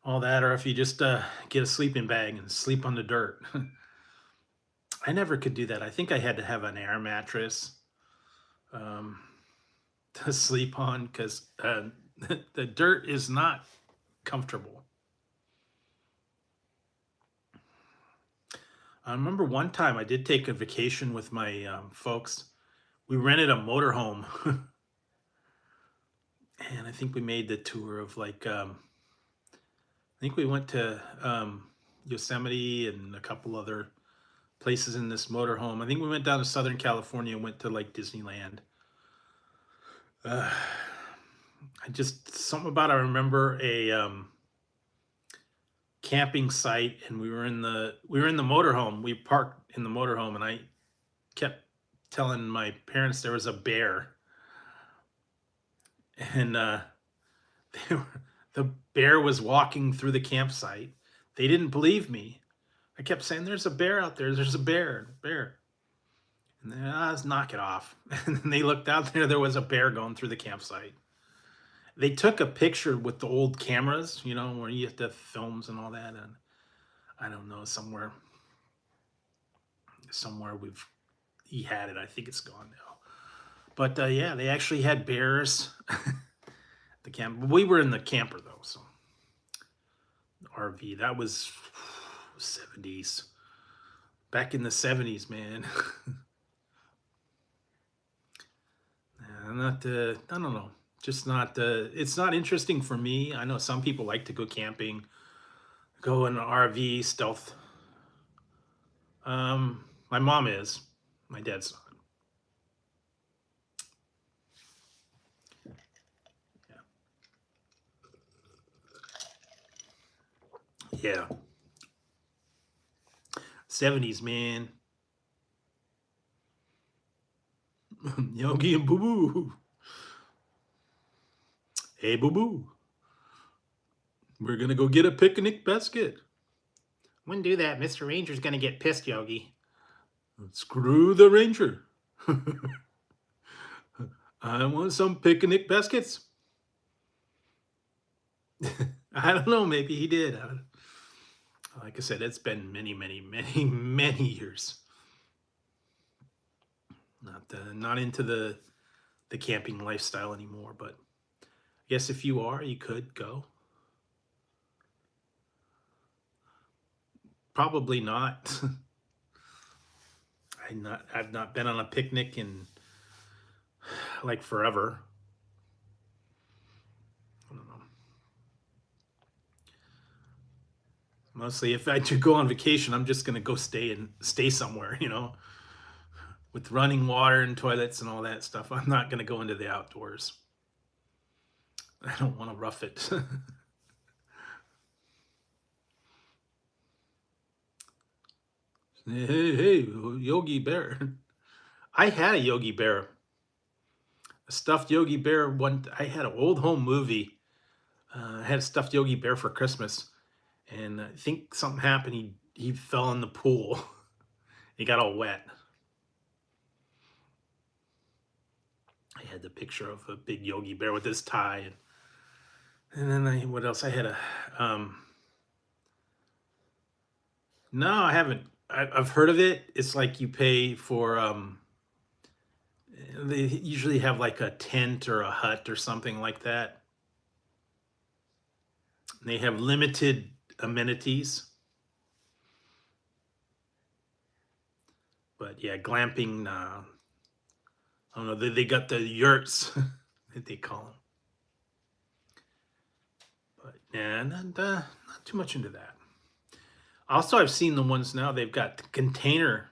all that, or if you just get a sleeping bag and sleep on the dirt. I never could do that. I think I had to have an air mattress um, to sleep on because the dirt is not comfortable. I remember one time I did take a vacation with my folks. We rented a motorhome, and I think we made the tour of like I think we went to Yosemite and a couple other places in this motorhome. I think we went down to Southern California and went to like Disneyland. Uh, I just something about I remember a camping site, and we were in the motorhome. We parked in the motorhome, and I kept telling my parents there was a bear, and they were, the bear was walking through the campsite. They didn't believe me. I kept saying, "There's a bear out there. There's a bear." And then, let's knock it off. And then they looked out there. There was a bear going through the campsite. They took a picture with the old cameras, you know, where you have to have films and all that. And I don't know, somewhere he had it. I think it's gone now. But yeah, they actually had bears. The camp. We were in the camper though, so RV. That was 70s. Back in the 70s, man. Not I don't know. Just not it's not interesting for me. I know some people like to go camping, go in an RV, stealth. My mom is. My dad's not. Yeah. 70s, man. Yogi and Boo Boo. Hey, Boo Boo. We're gonna go get a picnic basket. Wouldn't do that. Mr. Ranger's gonna get pissed, Yogi. Screw the ranger. I want some picnic baskets. I don't know. Maybe he did. Like I said, it's been many, many, many, many years. Not into the camping lifestyle anymore. But I guess if you are, you could go. Probably not. I've not been on a picnic in like forever. I don't know. Mostly, if I do go on vacation, I'm just gonna go stay somewhere, with running water and toilets and all that stuff. I'm not gonna go into the outdoors. I don't want to rough it. Hey, Yogi Bear. I had a Yogi Bear, a stuffed Yogi Bear. I had an old home movie. I had a stuffed Yogi Bear for Christmas, and I think something happened. He fell in the pool. He got all wet. I had the picture of a big Yogi Bear with his tie, and then what else? I had a no, I haven't. I've heard of it. It's like you pay for they usually have like a tent or a hut or something like that. They have limited amenities. But yeah, glamping, nah. I don't know. They got the yurts that they call them. But yeah, not too much into that. Also, I've seen the ones now. They've got the container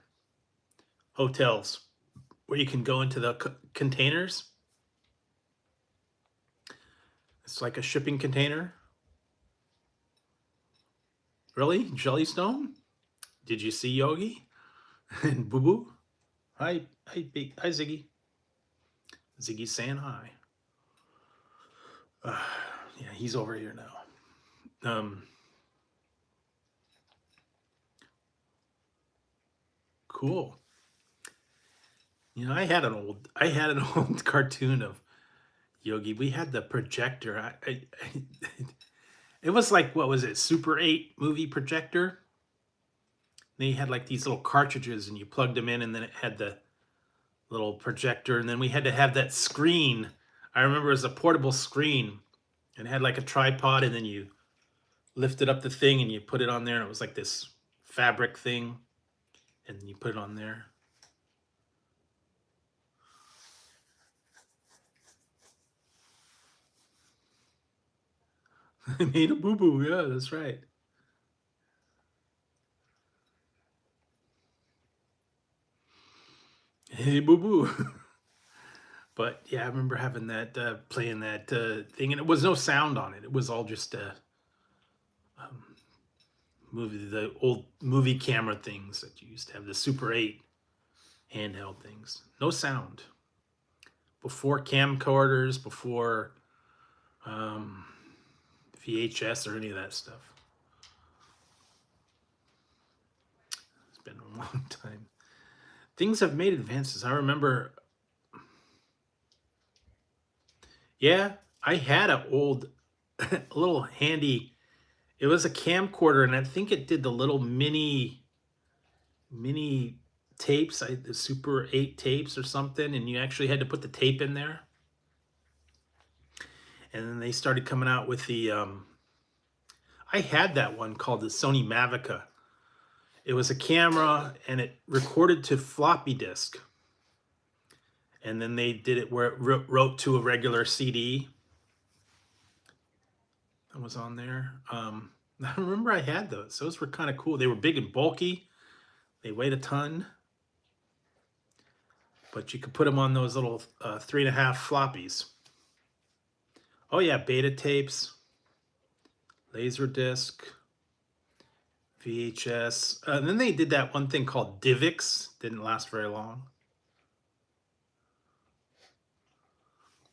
hotels where you can go into the containers. It's like a shipping container. Really, Jellystone? Did you see Yogi and Boo Boo? Hi, Ziggy. Ziggy's saying hi. Yeah, he's over here now. Cool. I had an old cartoon of Yogi. We had the projector. It was like, what was it? Super 8 movie projector. They had like these little cartridges, and you plugged them in, and then it had the little projector, and then we had to have that screen. I remember it was a portable screen, and it had like a tripod, and then you lifted up the thing and you put it on there, and it was like this fabric thing, and then you put it on there. I made a boo boo. Yeah, that's right. Hey, boo boo. But yeah, I remember having that, playing that thing, and it was no sound on it. It was all just um, the old movie camera things that you used to have, the Super 8 handheld things. No sound. Before camcorders, before um, VHS or any of that stuff. It's been a long time. Things have made advances. I remember, yeah, I had a little handy. It was a camcorder, and I think it did the little mini tapes, the Super 8 tapes or something, and you actually had to put the tape in there. And then they started coming out with the, I had that one called the Sony Mavica. It was a camera and it recorded to floppy disk. And then they did it where it wrote to a regular CD. That was on there. I remember I had those. Those were kind of cool. They were big and bulky. They weighed a ton. But you could put them on those little 3.5 floppies. Oh yeah, beta tapes, Laserdisc, VHS. And then they did that one thing called DivX. Didn't last very long.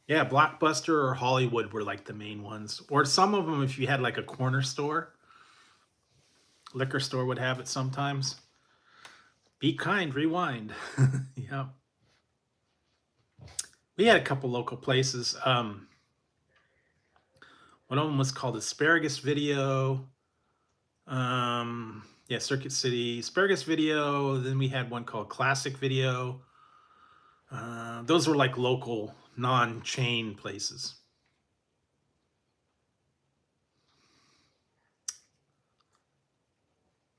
Yeah, Blockbuster or Hollywood were like the main ones. Or some of them, if you had like a corner store, liquor store would have it sometimes. Be kind, rewind. Yeah. We had a couple local places. One of them was called Asparagus Video. Yeah, Circuit City, Asparagus Video. Then we had one called Classic Video. Those were like local, non-chain places.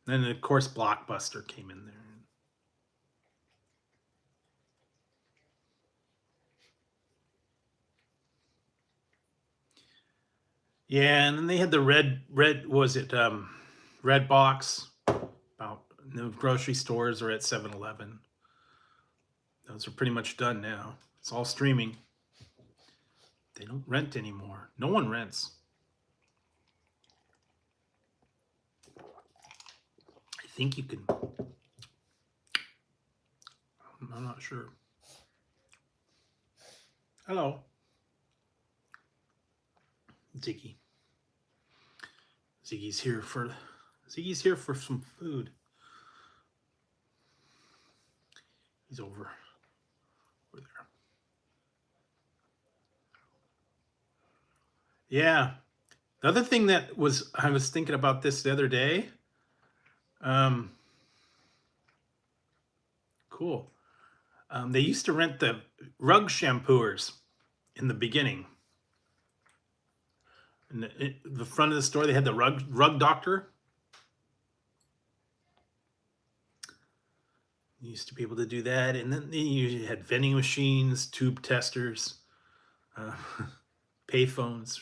And then, of course, Blockbuster came in there. Yeah, and then they had the red was it red box about the grocery stores or at 7-Eleven. Those are pretty much done now. It's all streaming. They don't rent anymore. No one rents. I think you can. I'm not sure. Hello. Ziggy. Ziggy's here for some food. He's over there. Yeah. The other thing that I was thinking about this the other day. Cool. They used to rent the rug shampooers in the beginning. In the front of the store, they had the rug doctor. You used to be able to do that. And then you had vending machines, tube testers, payphones.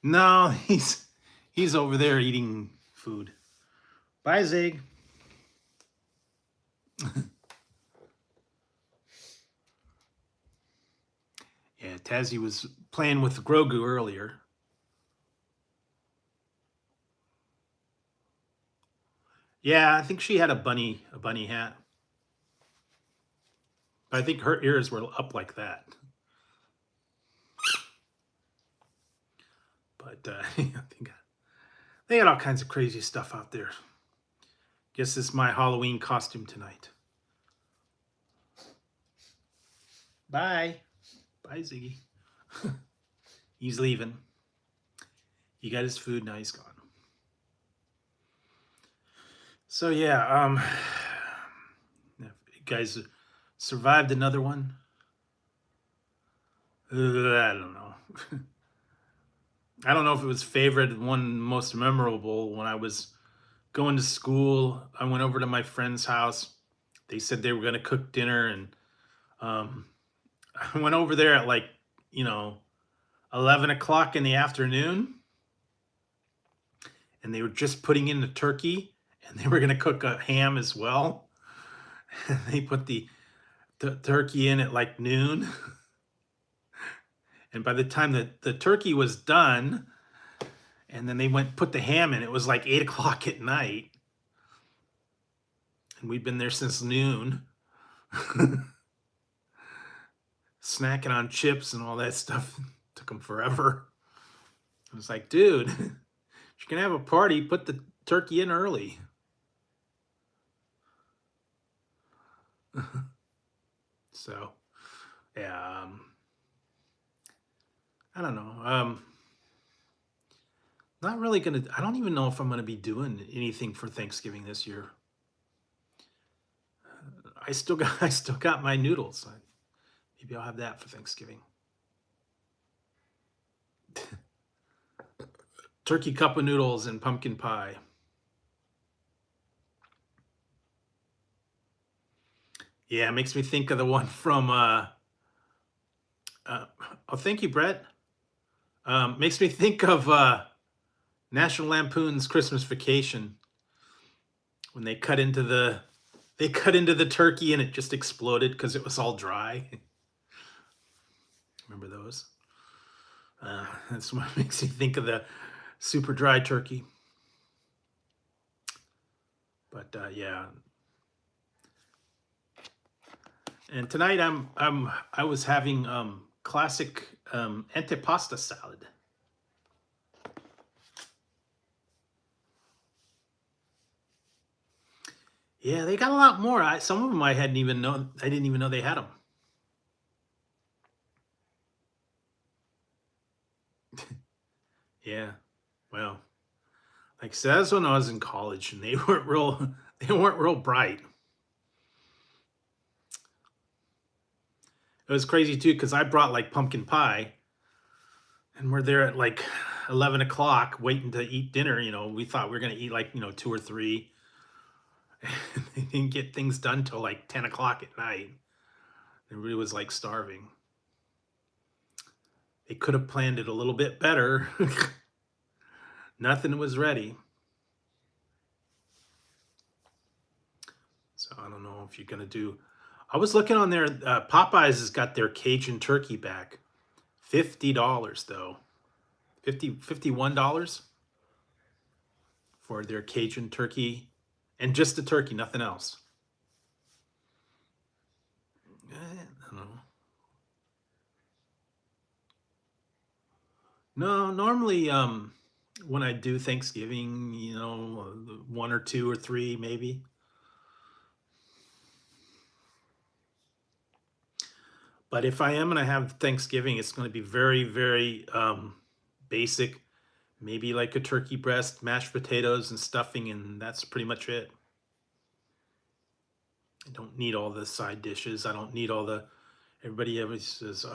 No, he's over there eating food. Bye, Zig. Yeah, Tazzy was playing with Grogu earlier. Yeah, I think she had a bunny hat. But I think her ears were up like that. But I think they had all kinds of crazy stuff out there. Guess this is my Halloween costume tonight. Bye. Bye, Ziggy. He's leaving. He got his food, now he's gone. So yeah, you guys survived another one. I don't know. I don't know if it was favorite, one most memorable. When I was going to school, I went over to my friend's house. They said they were going to cook dinner, and I went over there at 11 o'clock in the afternoon, and they were just putting in the turkey, and they were going to cook a ham as well. They put the turkey in at noon. And by the time that the turkey was done, and then they put the ham in, it was 8 o'clock at night. And we'd been there since noon. snacking on chips and all that stuff. Took them forever. I was like, dude, if you're gonna have a party, put the turkey in early. So yeah, I don't know. Not really gonna. I don't even know if I'm gonna be doing anything for Thanksgiving this year. I still got my noodles. Maybe I'll have that for Thanksgiving. Turkey cup of noodles and pumpkin pie. Yeah, it makes me think of the one from. Uh, oh, thank you, Brett. Makes me think of National Lampoon's Christmas Vacation when they cut into the turkey and it just exploded because it was all dry. Remember those? That's what makes me think of the super dry turkey. But yeah. And tonight I was having classic antipasta salad. Yeah, they got a lot more. Some of them I hadn't even known. I didn't even know they had them. Yeah. Well, like I said, that's when I was in college, and they weren't real. They weren't real bright. It was crazy too because I brought like pumpkin pie, and we're there at like 11 o'clock waiting to eat dinner. We thought we were gonna eat like two or three. They didn't get things done till like 10 o'clock at night. Everybody was like starving. They could have planned it a little bit better. Nothing was ready. So I don't know if you're gonna do. I was looking on there. Popeyes has got their Cajun turkey back. $50 though. $51 for their Cajun turkey, and just the turkey, nothing else. I don't know. No, normally, when I do Thanksgiving, one or two or three maybe. But if I am gonna have Thanksgiving, it's gonna be very, very basic. Maybe like a turkey breast, mashed potatoes, and stuffing, and that's pretty much it. I don't need all the side dishes. I don't need all the. Everybody always says,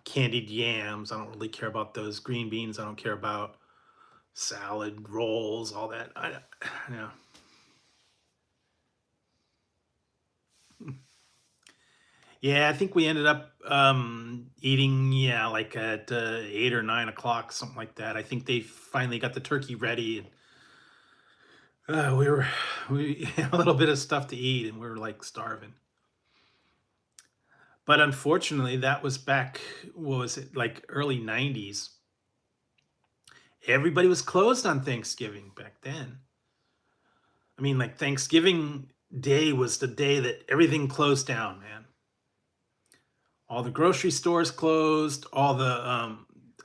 candied yams. I don't really care about those. Green beans. I don't care about salad, rolls, all that. Yeah. Yeah, I think we ended up eating, yeah, like at 8 or 9 o'clock, something like that. I think they finally got the turkey ready, and we had a little bit of stuff to eat, and we were like starving. But unfortunately, that was back. What was it, like early '90s? Everybody was closed on Thanksgiving back then. I mean, like Thanksgiving Day was the day that everything closed down, man. All the grocery stores closed. All the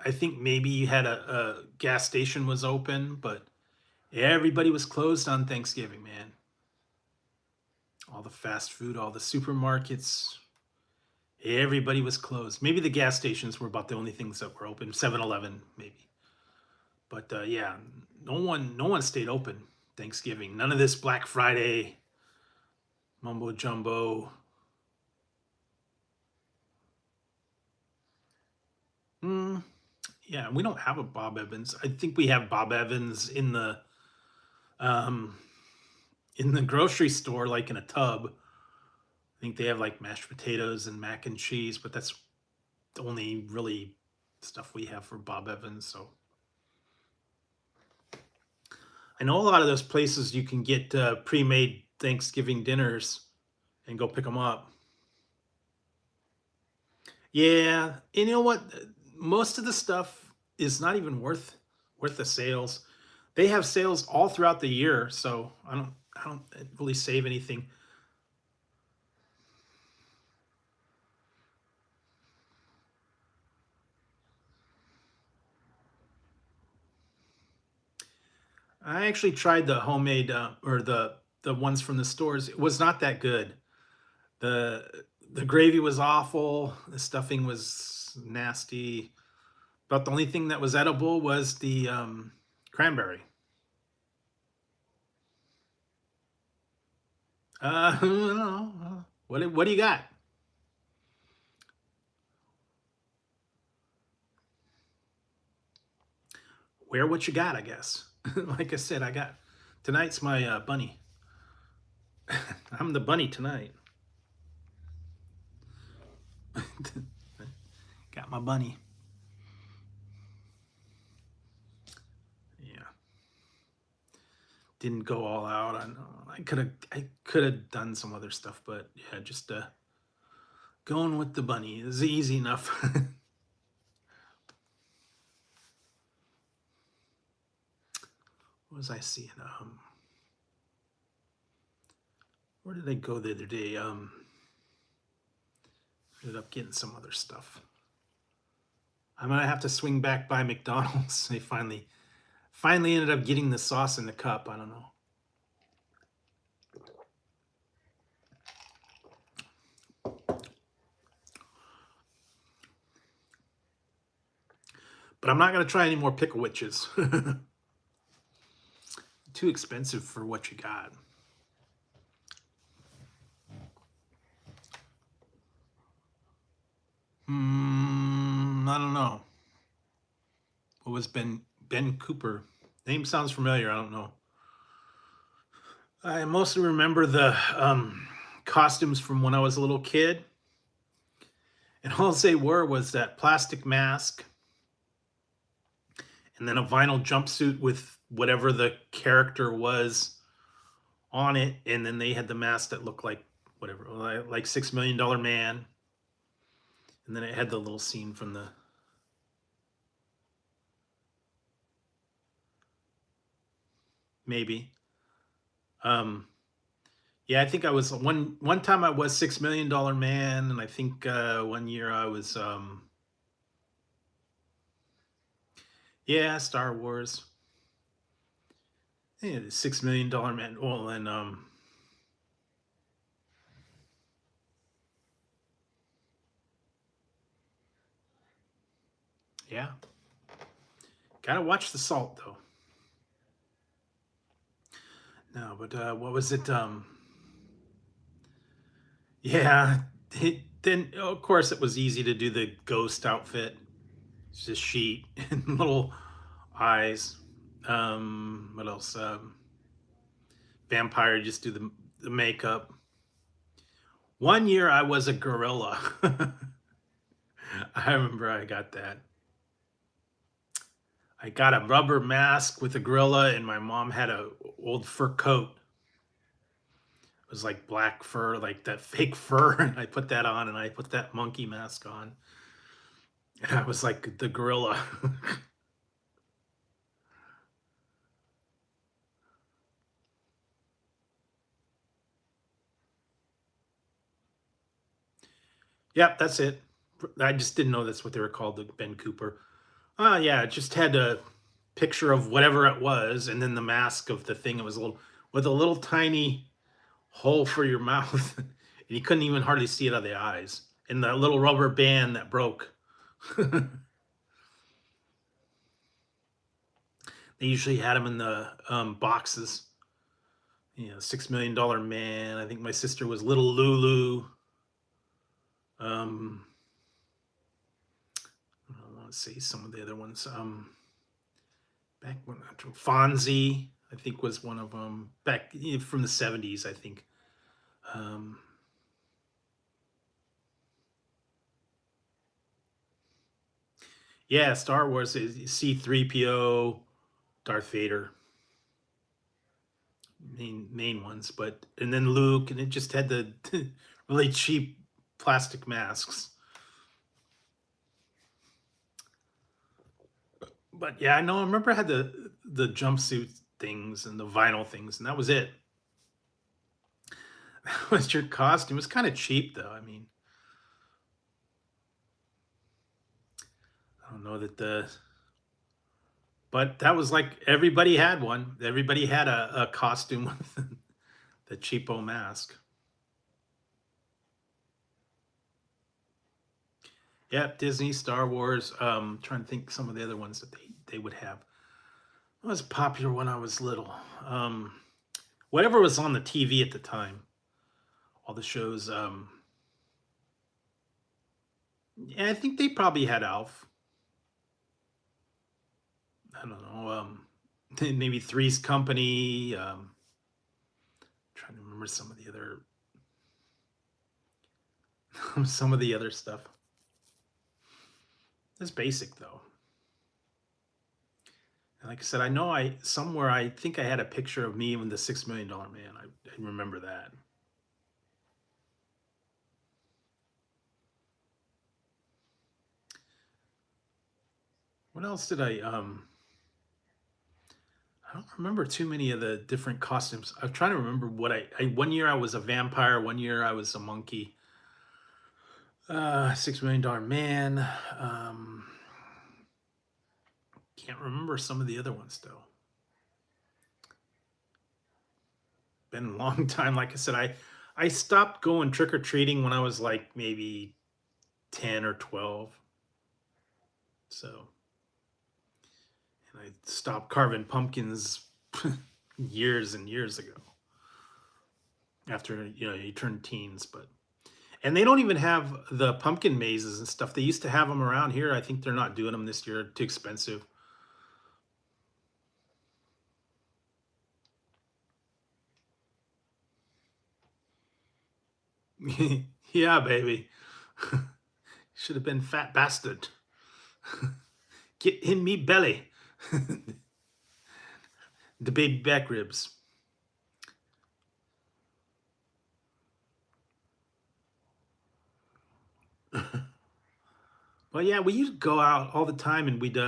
I think maybe you had a gas station was open, but everybody was closed on Thanksgiving, man. All the fast food, all the supermarkets, everybody was closed. Maybe the gas stations were about the only things that were open. 7-Eleven, maybe. But yeah, no one stayed open Thanksgiving. None of this Black Friday mumbo jumbo. Mm, yeah, we don't have a Bob Evans. I think we have Bob Evans um in the grocery store, like in a tub. I think they have like mashed potatoes and mac and cheese, but that's the only really stuff we have for Bob Evans. So I know a lot of those places you can get pre-made Thanksgiving dinners and go pick them up. Yeah, and you know what? Most of the stuff is not even worth the sales. They have sales all throughout the year, so I don't really save anything. I actually tried the homemade or the ones from the stores. It was not that good. The gravy was awful. The stuffing was nasty. But the only thing that was edible was the cranberry. I don't know. What do you got? Wear what you got, I guess. Like I said, I got tonight's my bunny. I'm the bunny tonight. Got my bunny. Yeah, didn't go all out. I could have done some other stuff, but yeah, just going with the bunny is easy enough. What was I seeing? Where did I go the other day? Ended up getting some other stuff. I'm gonna have to swing back by McDonald's. They finally ended up getting the sauce in the cup. I don't know. But I'm not gonna try any more pickle witches. Too expensive for what you got. I don't know. What was Ben Cooper? Name sounds familiar. I don't know. I mostly remember the costumes from when I was a little kid, and all they were was that plastic mask and then a vinyl jumpsuit with whatever the character was on it, and then they had the mask that looked like whatever, like $6 Million Man, and then it had the little scene from the maybe. Um, yeah, I think I was one time I was $6 Million Man, and I think one year I was yeah, Star Wars. Yeah, the $6 Million Man. Well, and yeah, gotta watch the salt though. No, but what was it? Yeah, then of course it was easy to do the ghost outfit. It's just sheet and little eyes. What else? Vampire, just do the makeup. One year I was a gorilla. I remember I got that. I got a rubber mask with a gorilla, and my mom had a old fur coat. It was like black fur, like that fake fur, and I put that on, and I put that monkey mask on, and I was like the gorilla. Yep, that's it. I just didn't know that's what they were called, the Ben Cooper. Yeah, it just had a picture of whatever it was, and then the mask of the thing. It was a little with a little tiny hole for your mouth, and you couldn't even hardly see it out of the eyes. And that little rubber band that broke. They usually had them in the boxes. You know, $6 Million Man. I think my sister was Little Lulu. Um, I want to say some of the other ones. Back when Fonzie, I think, was one of them. Back from the '70s, I think. Um, yeah, Star Wars is C-3PO, Darth Vader, main ones. But and then Luke, and it just had the really cheap plastic masks. But yeah, I know. I remember I had the jumpsuit things and the vinyl things, and that was it. That was your costume. It was kind of cheap, though. I mean, I don't know that the But that was like everybody had one. Everybody had a costume with the cheapo mask. Yeah, Disney, Star Wars. Trying to think some of the other ones that they would have. What was popular when I was little? Um, Whatever was on the TV at the time. All the shows. Yeah, I think they probably had Alf. I don't know. Maybe Three's Company. Trying to remember some of the other some of the other stuff. It's basic though. And like I said, I know I somewhere I think I had a picture of me with the $6 Million Man. I remember that. What else did I don't remember too many of the different costumes. I'm trying to remember what I one year I was a vampire, one year I was a monkey. $6 Million Man. Um, can't remember some of the other ones though. Been a long time. Like I said, I stopped going trick or treating when I was like maybe 10 or 12. So, and I stopped carving pumpkins years and years ago after you turn teens. But and they don't even have the pumpkin mazes and stuff. They used to have them around here. I think they're not doing them this year. Too expensive. Yeah, baby. Should have been fat bastard. Get in me belly. The baby back ribs. Well, yeah, we used to go out all the time, and we'd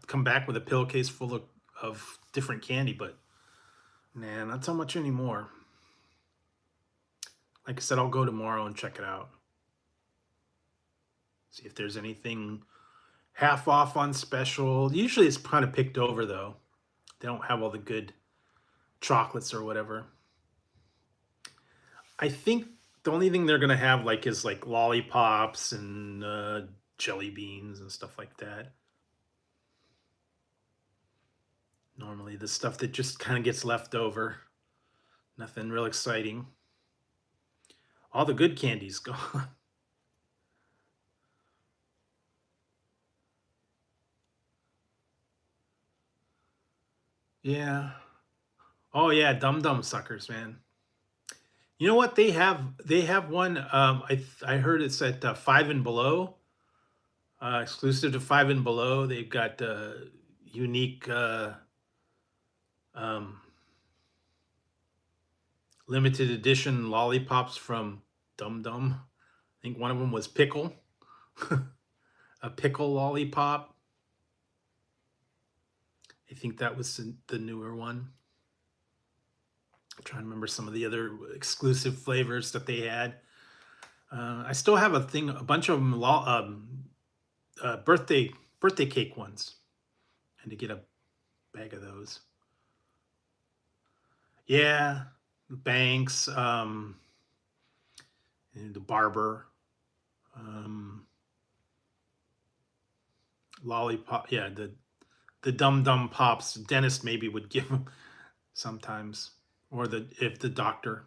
come back with a pillowcase full of different candy. But nah, not so much anymore. Like I said, I'll go tomorrow and check it out. See if there's anything half off on special. Usually it's kind of picked over though. They don't have all the good chocolates or whatever. I think the only thing they're gonna have like is like lollipops and jelly beans and stuff like that. Normally the stuff that just kind of gets left over. Nothing real exciting. All the good candy's gone. Yeah. Oh yeah, dum dum suckers, man. You know what they have one. I heard it's at Five and Below, exclusive to Five and Below. They've got unique um, limited edition lollipops from Dum Dum. I think one of them was pickle, a pickle lollipop. I think that was the newer one. I'm trying to remember some of the other exclusive flavors that they had. I still have a bunch of them, birthday cake ones, and to get a bag of those. Yeah, Banks, and the barber, um, lollipop. Yeah, the dum dum pops. Dentist maybe would give them sometimes, or the if the doctor,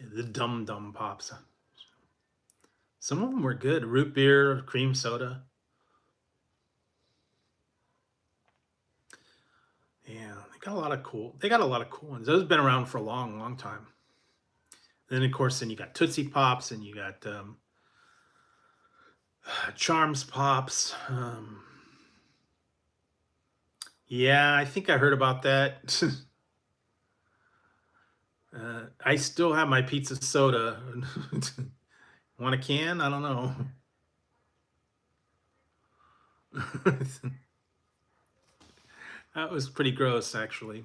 the dum dum pops. Some of them were good. Root beer, cream soda. Yeah, they got a lot of cool. They got a lot of cool ones. Those have been around for a long, long time. Then of course, then you got Tootsie Pops, and you got Charms Pops. Yeah, I think I heard about that. I still have my pizza soda. Want a can? I don't know. That was pretty gross, actually.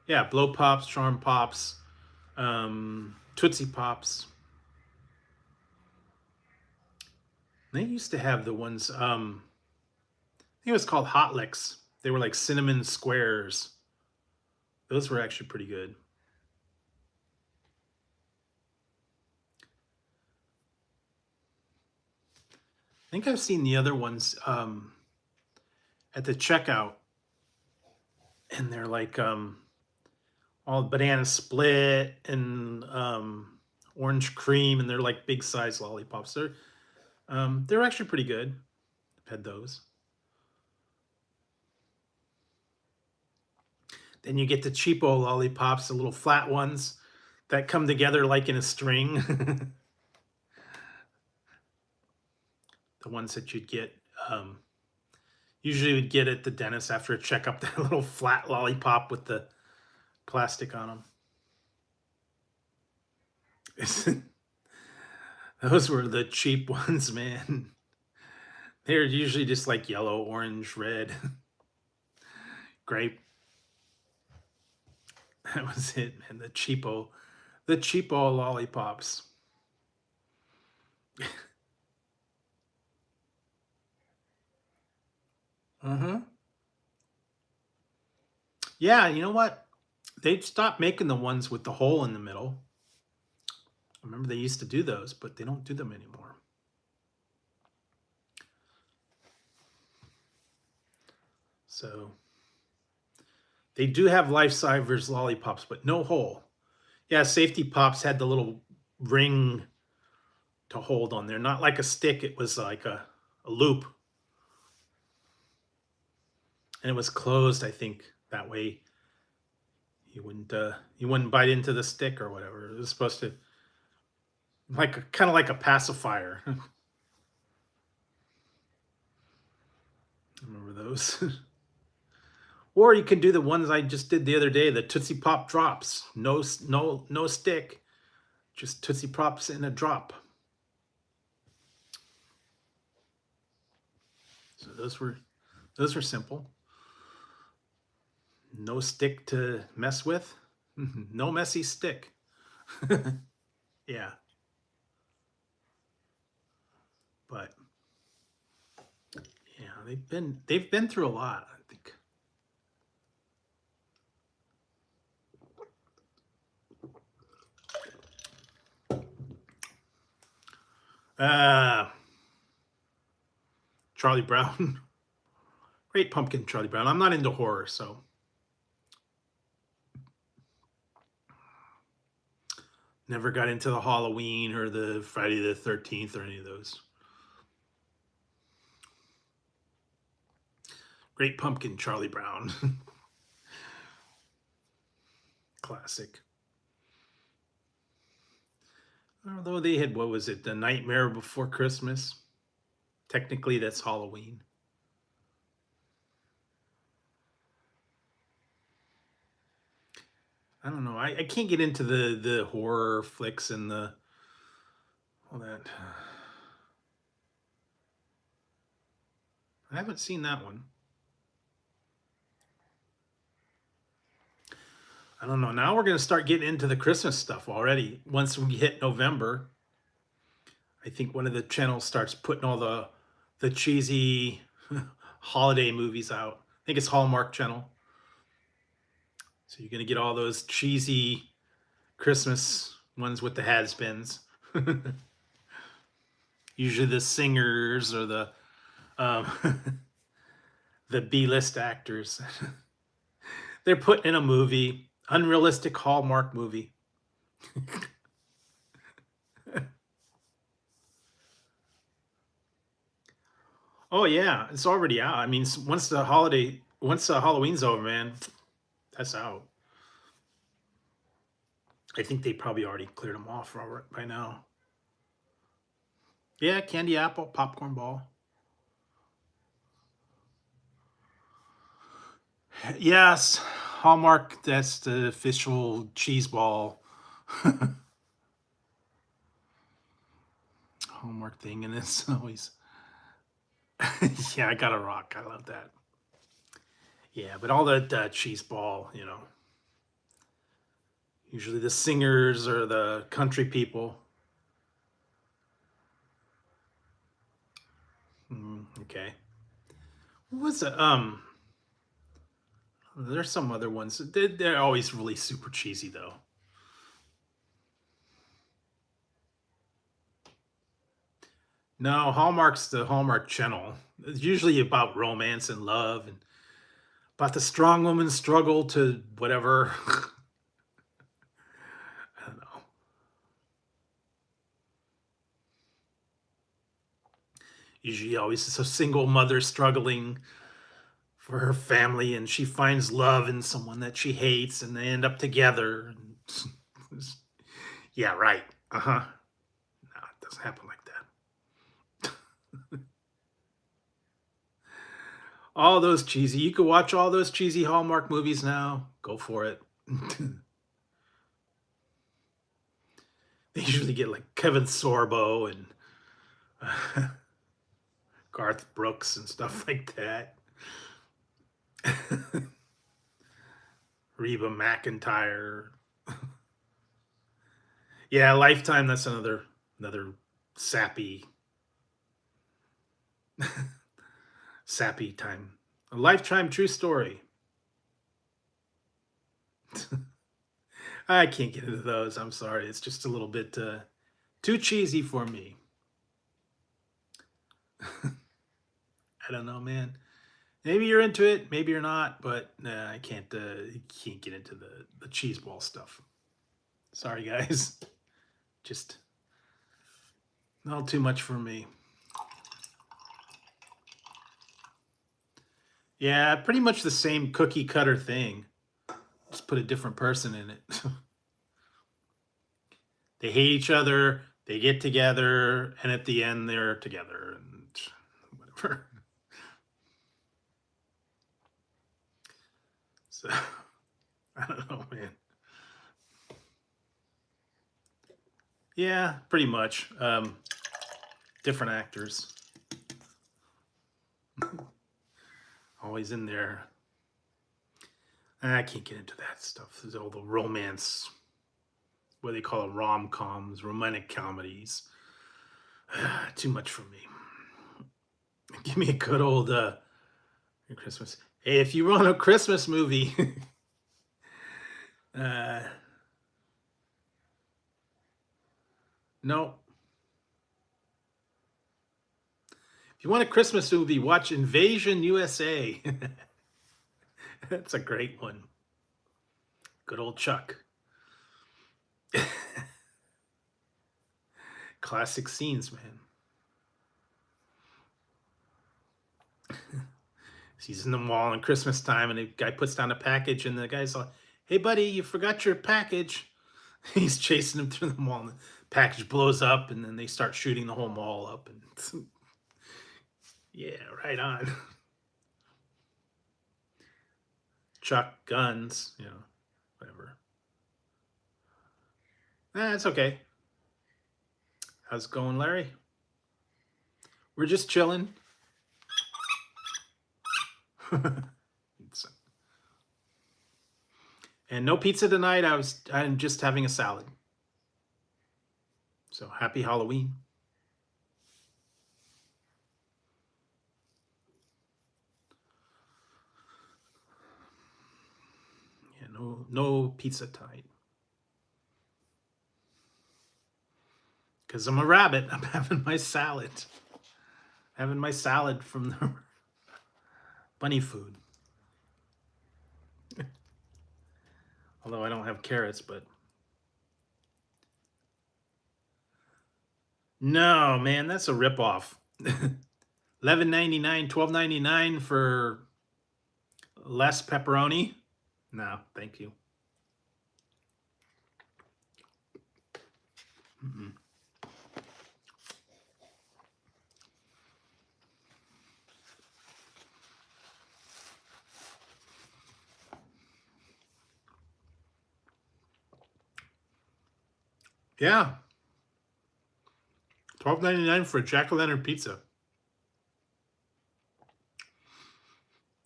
Yeah, blow pops, charm pops, Tootsie Pops. They used to have the ones, I think it was called Hot Licks. They were like cinnamon squares. Those were actually pretty good. I think I've seen the other ones at the checkout, and they're like all banana split and orange cream, and they're like big size lollipops. They're actually pretty good. I've had those. Then you get the cheapo lollipops, the little flat ones that come together like in a string. The ones that you'd get usually would get at the dentist after a checkup. That little flat lollipop with the plastic on them. Those were the cheap ones, man. They're usually just like yellow, orange, red, grape. That was it, man. The cheapo lollipops. Uh-huh. Yeah, you know what? They stopped making the ones with the hole in the middle. I remember they used to do those, but they don't do them anymore. So they do have Lifesavers lollipops, but no hole. Yeah, Safety Pops had the little ring to hold on there, not like a stick. It was like a loop, and it was closed. I think that way you wouldn't bite into the stick or whatever. It was supposed to like kind of like a pacifier. I remember those. Or you can do the ones I just did the other day, the Tootsie Pop drops. No stick, just Tootsie Pops in a drop. So those were simple. No stick to mess with. No messy stick. Yeah, but yeah, they've been through a lot, I think. Uh Charlie Brown. Great Pumpkin Charlie Brown. I'm not into horror, so never got into the Halloween or the Friday the 13th or any of those. Great Pumpkin Charlie Brown. Classic. Although they had, what was it, The Nightmare Before Christmas? Technically, that's Halloween. I don't know. I can't get into the horror flicks and the all that. I haven't seen that one. I don't know. Now we're going to start getting into the Christmas stuff already. Once we hit November, I think one of the channels starts putting all the cheesy holiday movies out. I think it's Hallmark Channel. So you're going to get all those cheesy Christmas ones with the has-beens. Usually the singers or um, the B-list actors. They're put in a movie, unrealistic Hallmark movie. Oh yeah, it's already out. I mean, once the Halloween's over, man, that's out. I think they probably already cleared them off by now. Yeah, candy apple, popcorn ball. Yes, Hallmark. That's the official cheese ball Hallmark thing, and it's always yeah. I got a rock. I love that. Yeah, but all that cheese ball, usually the singers or the country people. Okay. What was it? There's some other ones. They're always really super cheesy though. No, Hallmark's the Hallmark Channel. It's usually about romance and love and about the strong woman's struggle to whatever. I don't know. Usually, always it's a single mother struggling for her family, and she finds love in someone that she hates, and they end up together. Yeah, right. Uh huh. No, it doesn't happen like that. All those cheesy. You could watch all those cheesy Hallmark movies now. Go for it. They usually get like Kevin Sorbo and Garth Brooks and stuff like that. Reba McEntire. Yeah, Lifetime. That's another sappy sappy time. A Lifetime true story. I can't get into those. I'm sorry. It's just a little bit too cheesy for me. I don't know, man. Maybe you're into it, maybe you're not, but nah, I can't get into the cheese ball stuff. Sorry, guys. Just not too much for me. Yeah, pretty much the same cookie cutter thing. Just put a different person in it. They hate each other, they get together, and at the end they're together and whatever. So I don't know, man. Yeah, pretty much. Different actors. Always in there. I can't get into that stuff. There's all the romance, what they call it, rom-coms, romantic comedies. Too much for me. Give me a good old Christmas. Hey, if you want a Christmas movie, uh, no. If you want a Christmas movie, watch Invasion USA. That's a great one. Good old Chuck. Classic scenes, man. He's in the mall on Christmas time, and the guy puts down a package, and the guy's like, "Hey, buddy, you forgot your package." He's chasing him through the mall, and the package blows up, and then they start shooting the whole mall up. And yeah, right on. Chuck guns, whatever. It's okay. How's it going, Larry? We're just chilling. And no pizza tonight. I'm just having a salad. So happy Halloween. Yeah, no pizza tonight. Because I'm a rabbit. I'm having my salad. Having my salad from the bunny food. Although I don't have carrots, but no, man, that's a ripoff. $11.99, $12.99 for less pepperoni. No, thank you. Mm-mm. Yeah, $12.99 for a jack-o'-lantern pizza.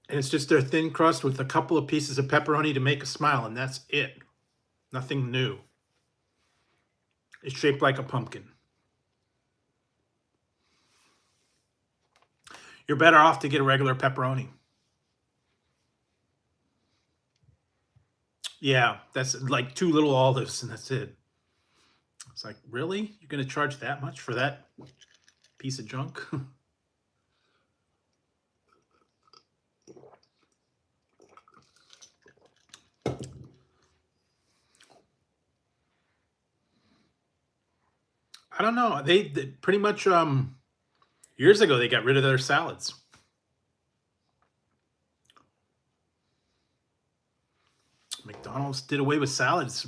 And it's just their thin crust with a couple of pieces of pepperoni to make a smile, and that's it. Nothing new. It's shaped like a pumpkin. You're better off to get a regular pepperoni. Yeah, that's like 2 little olives and that's it. It's like, really? You're gonna charge that much for that piece of junk? I don't know. They pretty much years ago they got rid of their salads. McDonald's did away with salads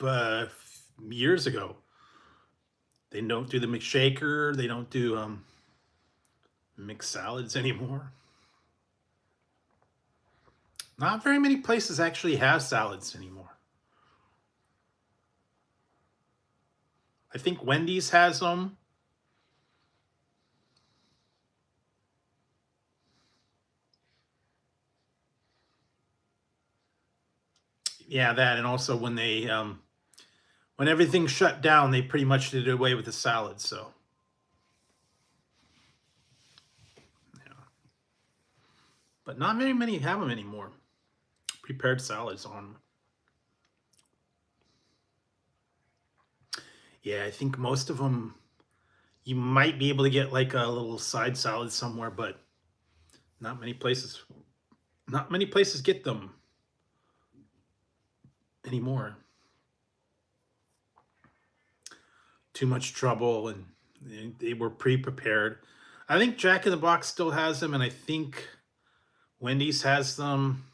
uh, years ago. They don't do the McShaker. They don't do mixed salads anymore. Not very many places actually have salads anymore. I think Wendy's has them. Yeah, that, and also when everything shut down, they pretty much did away with the salads. So yeah, but not very many have them anymore. Prepared salads on 'em. Yeah, I think most of them you might be able to get like a little side salad somewhere, but not many places. Not many places get them anymore. Too much trouble, and they were pre-prepared. I think Jack in the Box still has them, and I think Wendy's has them.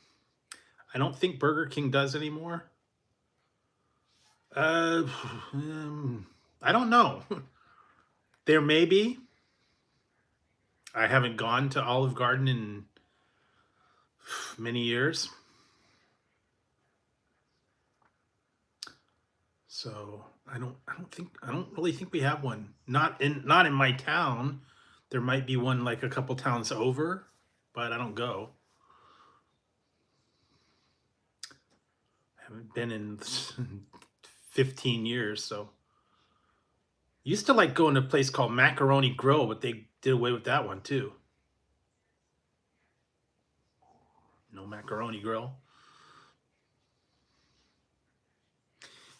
I don't think Burger King does anymore. Uh, I don't know. There may be. I haven't gone to Olive Garden in many years. So I don't really think we have one. Not in my town. There might be one like a couple towns over, but I don't go. I haven't been in 15 years, so used to like going to a place called Macaroni Grill, but they did away with that one too. No Macaroni Grill.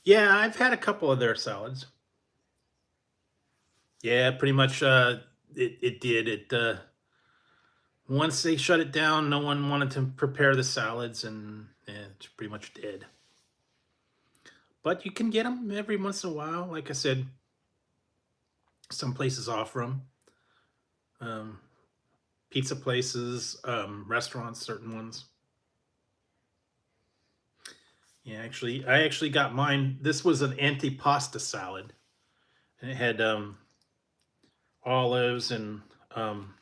Yeah, I've had a couple of their salads. Yeah, pretty much it did. It once they shut it down, no one wanted to prepare the salads and it's pretty much dead. But you can get them every once in a while. Like I said, some places offer them. Um, pizza places, restaurants, certain ones. Yeah, I actually got mine. This was an antipasta salad, and it had olives and um,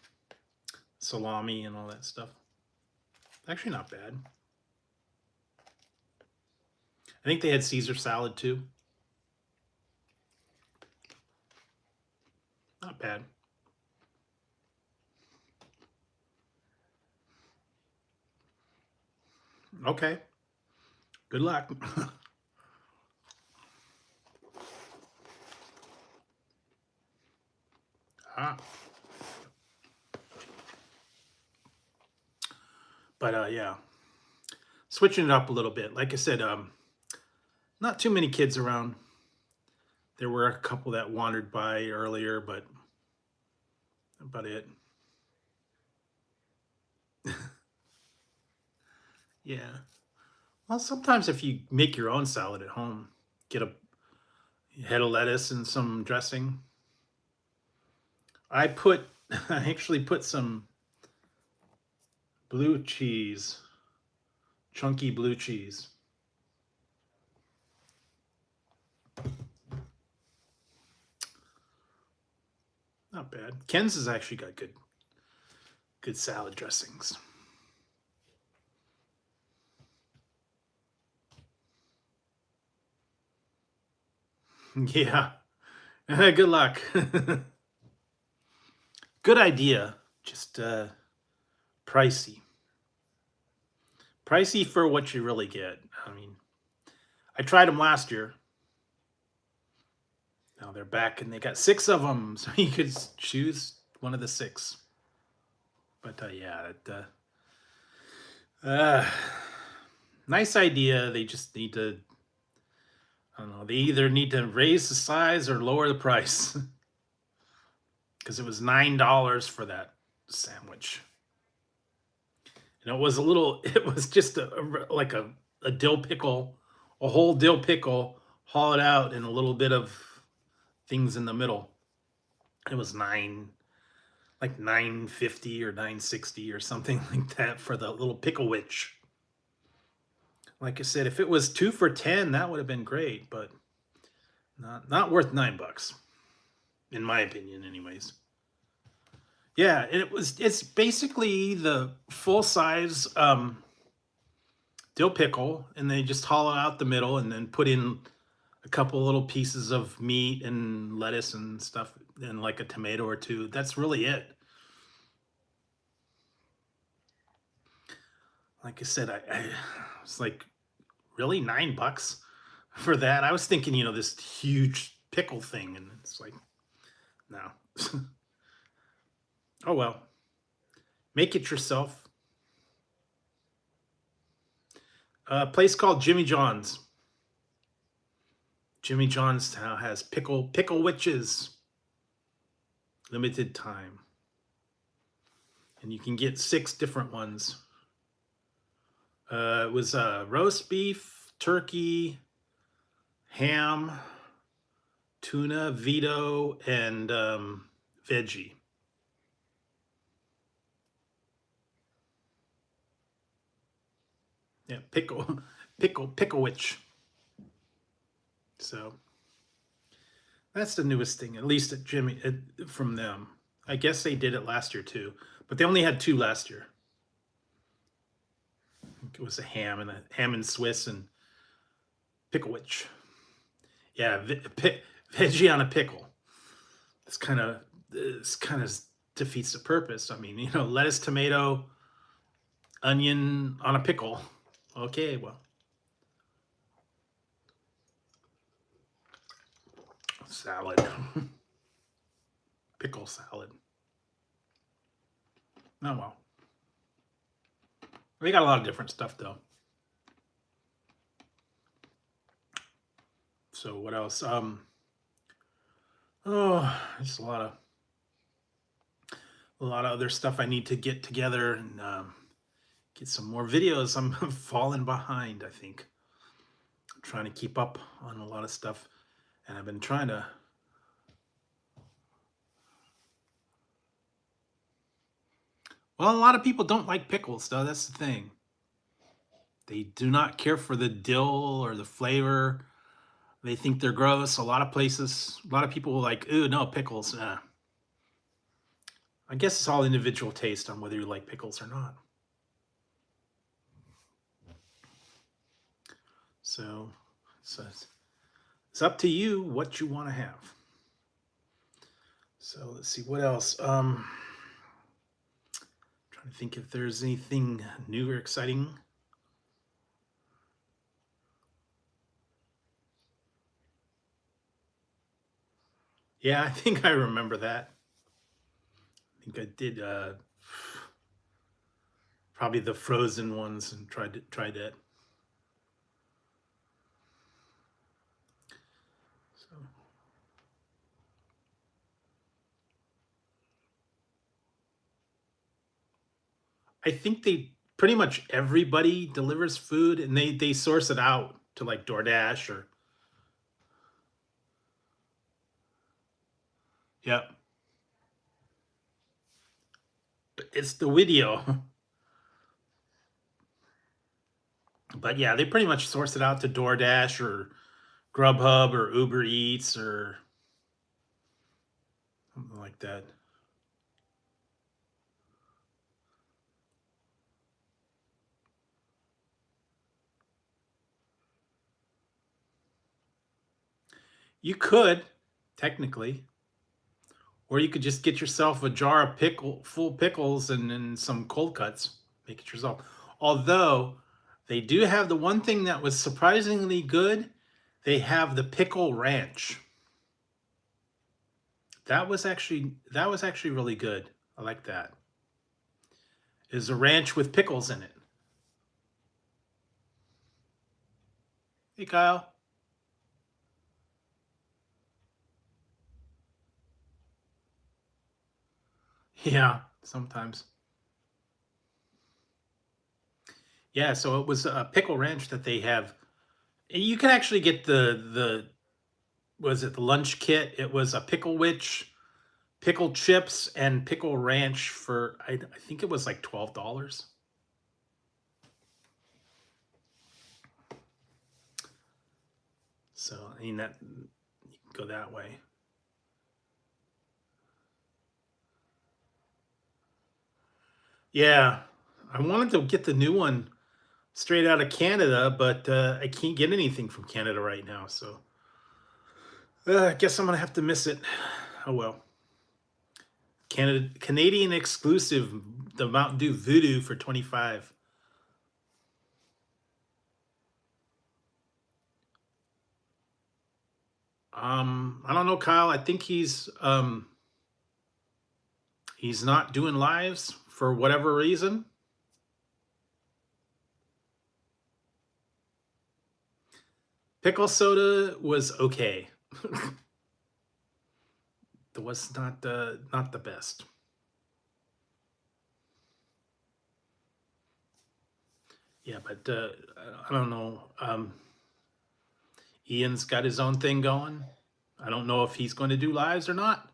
salami and all that stuff. Actually, not bad. I think they had Caesar salad too. Not bad. Okay. Good luck. ah. But yeah, switching it up a little bit. Like I said, not too many kids around. There were a couple that wandered by earlier, but about it. Yeah. Well, sometimes if you make your own salad at home, get a head of lettuce and some dressing. I put, I actually put some blue cheese, chunky blue cheese. Not bad. Ken's has actually got good salad dressings. Yeah. Good luck. Good idea. Just pricey. Pricey for what you really get. I mean, I tried them last year. Now they're back and they got 6 of them, so you could choose one of the 6. But yeah, uh, nice idea. They just need to, I don't know, they either need to raise the size or lower the price because it was $9 for that sandwich. And it was a little, it was just like a dill pickle, a whole dill pickle, haul it out, and a little bit of things in the middle. It was like 9.50 or 9.60 or something like that for the little pickle witch. Like I said, if it was 2 for $10, that would have been great, but not worth $9, in my opinion, anyways. Yeah, it's basically the full size dill pickle, and they just hollow out the middle and then put in a couple little pieces of meat and lettuce and stuff, and like a tomato or two. That's really it. Like I said, I was like, really $9 for that? I was thinking, this huge pickle thing, and it's like, no. Oh well, make it yourself. A place called Jimmy John's. Jimmy John's now has pickle witches, limited time, and you can get 6 different ones. It was roast beef, turkey, ham, tuna, Vito, and veggie. Yeah, pickle witch. So that's the newest thing, at least at Jimmy from them. I guess they did it last year too, but they only had 2 last year. I think it was a ham and Swiss and pickle witch. Yeah, veggie on a pickle. This kind of defeats the purpose. I mean, lettuce, tomato, onion on a pickle. Okay, well, salad, pickle salad. Oh well, they got a lot of different stuff though. So what else? Oh, just a lot of other stuff I need to get together and get some more videos. I'm falling behind, I think. I'm trying to keep up on a lot of stuff, and I've been trying to. Well, a lot of people don't like pickles, though. That's the thing. They do not care for the dill or the flavor. They think they're gross. A lot of people are like, ooh, no, pickles. I guess it's all individual taste on whether you like pickles or not. So it's up to you what you want to have. So let's see what else. Trying to think if there's anything new or exciting. Yeah, I think I remember that. I think I did probably the frozen ones and tried it. So I think they pretty much everybody delivers food, and they source it out to like DoorDash or yep. It's the video. But yeah, they pretty much source it out to DoorDash or Grubhub or Uber Eats or something like that. You could, technically, or you could just get yourself a jar of full pickles and some cold cuts. Make it yourself. Although they do have the one thing that was surprisingly good. They have the pickle ranch. That was actually really good. I like that. is a ranch with pickles in it. Hey, Kyle. Yeah, sometimes. Yeah, so it was a pickle ranch that they have. You can actually get the was it the lunch kit? It was a pickle witch, pickle chips, and pickle ranch for I think it was like $12. So I mean that you can go that way. Yeah, I wanted to get the new one straight out of Canada, but I can't get anything from Canada right now. So I guess I'm gonna have to miss it. Oh well. Canadian exclusive, the Mountain Dew Voodoo for 25. I don't know, Kyle. I think he's not doing lives for whatever reason. Pickle soda was okay. It was not the best. Yeah, but I don't know. Ian's got his own thing going. I don't know if he's going to do lives or not.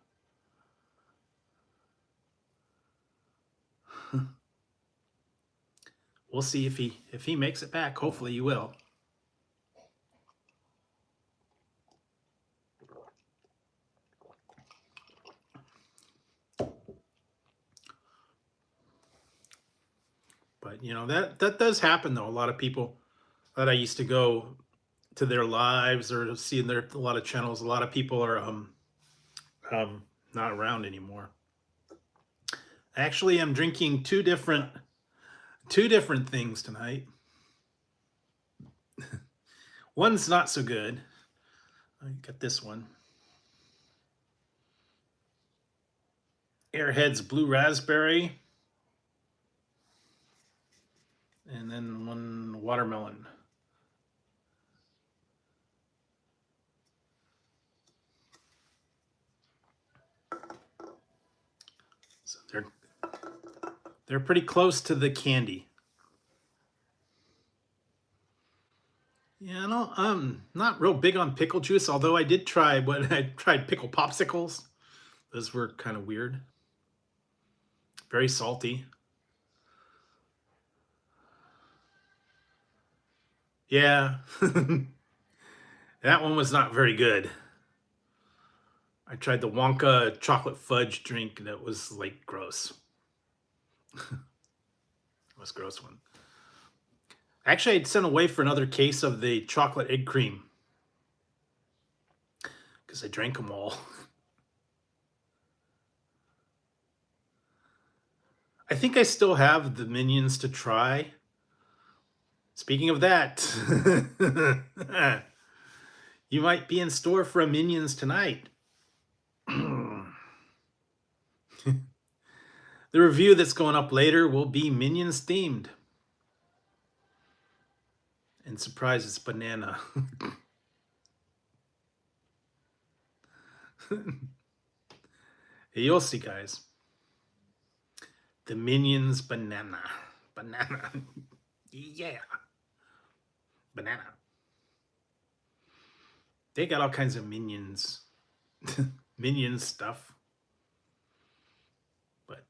We'll see if he makes it back. Hopefully he will. But you know that does happen though. A lot of people that I used to go to their lives or see in a lot of channels. A lot of people are not around anymore. Actually, I'm drinking two different things tonight. One's not so good. I got this one. Airhead's Blue Raspberry. And then one watermelon. So they're pretty close to the candy. Yeah, no, I'm not real big on pickle juice, although I did try when I tried pickle popsicles. Those were kind of weird. Very salty. Yeah. That one was not very good. I tried the Wonka chocolate fudge drink that was like gross. It was a gross one. Actually, I'd sent away for another case of the chocolate egg cream because I drank them all. I think I still have the Minions to try. Speaking of that, you might be in store for a Minions tonight. The review that's going up later will be Minions themed. And surprise, it's banana. You'll see, guys. The Minions banana. Banana. Yeah. Banana. They got all kinds of Minions. Minion stuff. But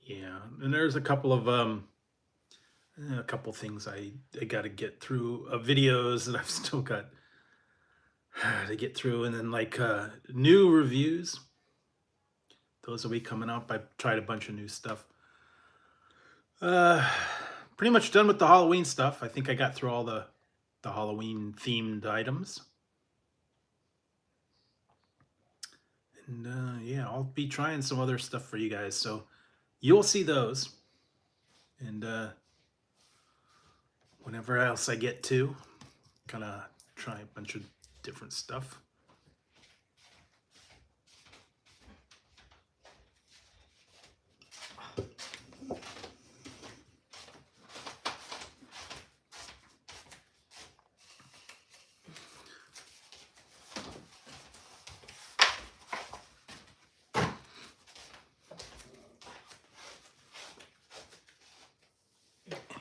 yeah, and there's a couple of things I got to get through, videos that I've still got to get through, and then like new reviews. Those will be coming up. I've tried a bunch of new stuff. Pretty much done with the Halloween stuff. I think I got through all the Halloween themed items. And yeah, I'll be trying some other stuff for you guys. So you'll see those. And whenever else I get to, kind of try a bunch of different stuff.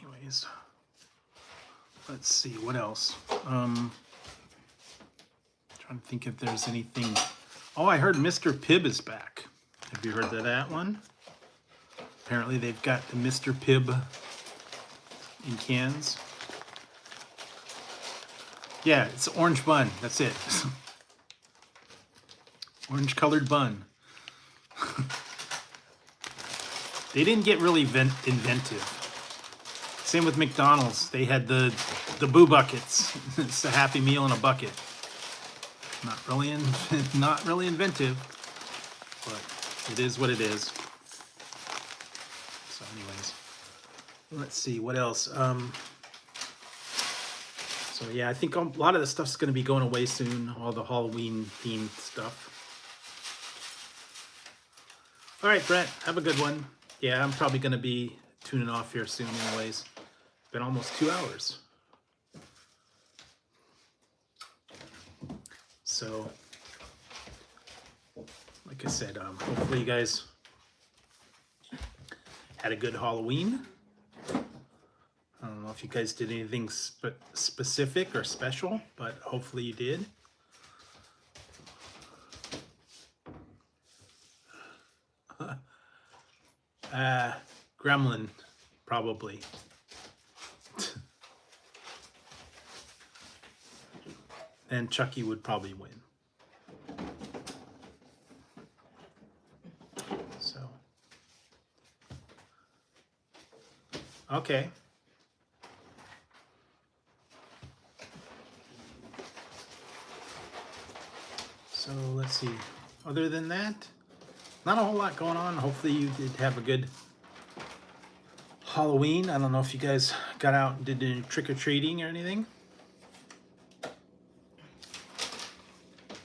Anyways, let's see what else. Trying to think if there's anything. Oh, I heard Mr. Pibb is back. Have you heard of that one? Apparently they've got the Mr. Pibb in cans. Yeah, it's orange bun. That's it. Orange colored bun. They didn't get really inventive. Same with McDonald's. They had the boo buckets. It's a Happy Meal in a bucket. Not really inventive, but it is what it is. So anyways, let's see what else. So yeah, I think a lot of the stuff's going to be going away soon, all the Halloween themed stuff. All right, Brett, have a good one. Yeah, I'm probably going to be tuning off here soon anyways. Been almost 2 hours. So, like I said, hopefully you guys had a good Halloween. I don't know if you guys did anything specific or special, but hopefully you did. Gremlin, probably. And Chucky would probably win. So, okay. So let's see. Other than that, not a whole lot going on. Hopefully you did have a good Halloween. I don't know if you guys got out and did any trick-or-treating or anything.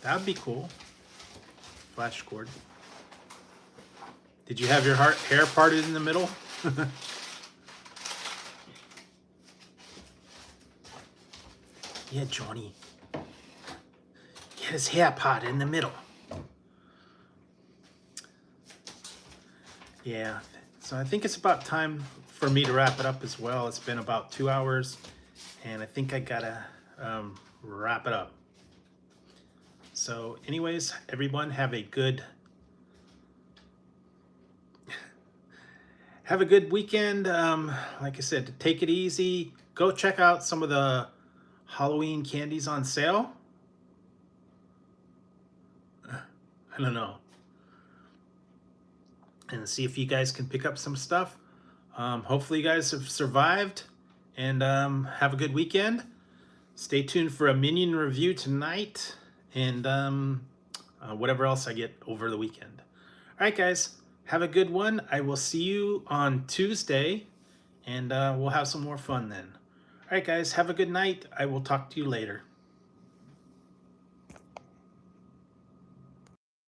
That would be cool. Flash cord. Did you have your hair parted in the middle? Yeah, Johnny. He had his hair parted in the middle. Yeah, so I think it's about time for me to wrap it up as well. It's been about 2 hours, and I think I gotta wrap it up. So anyways, everyone have a good weekend. Like I said, take it easy. Go check out some of the Halloween candies on sale. I don't know. And see if you guys can pick up some stuff. Hopefully you guys have survived, and have a good weekend. Stay tuned for a Minion review tonight, and whatever else I get over the weekend. All right, guys, have a good one. I will see you on Tuesday, and we'll have some more fun then. All right, guys, have a good night. I will talk to you later.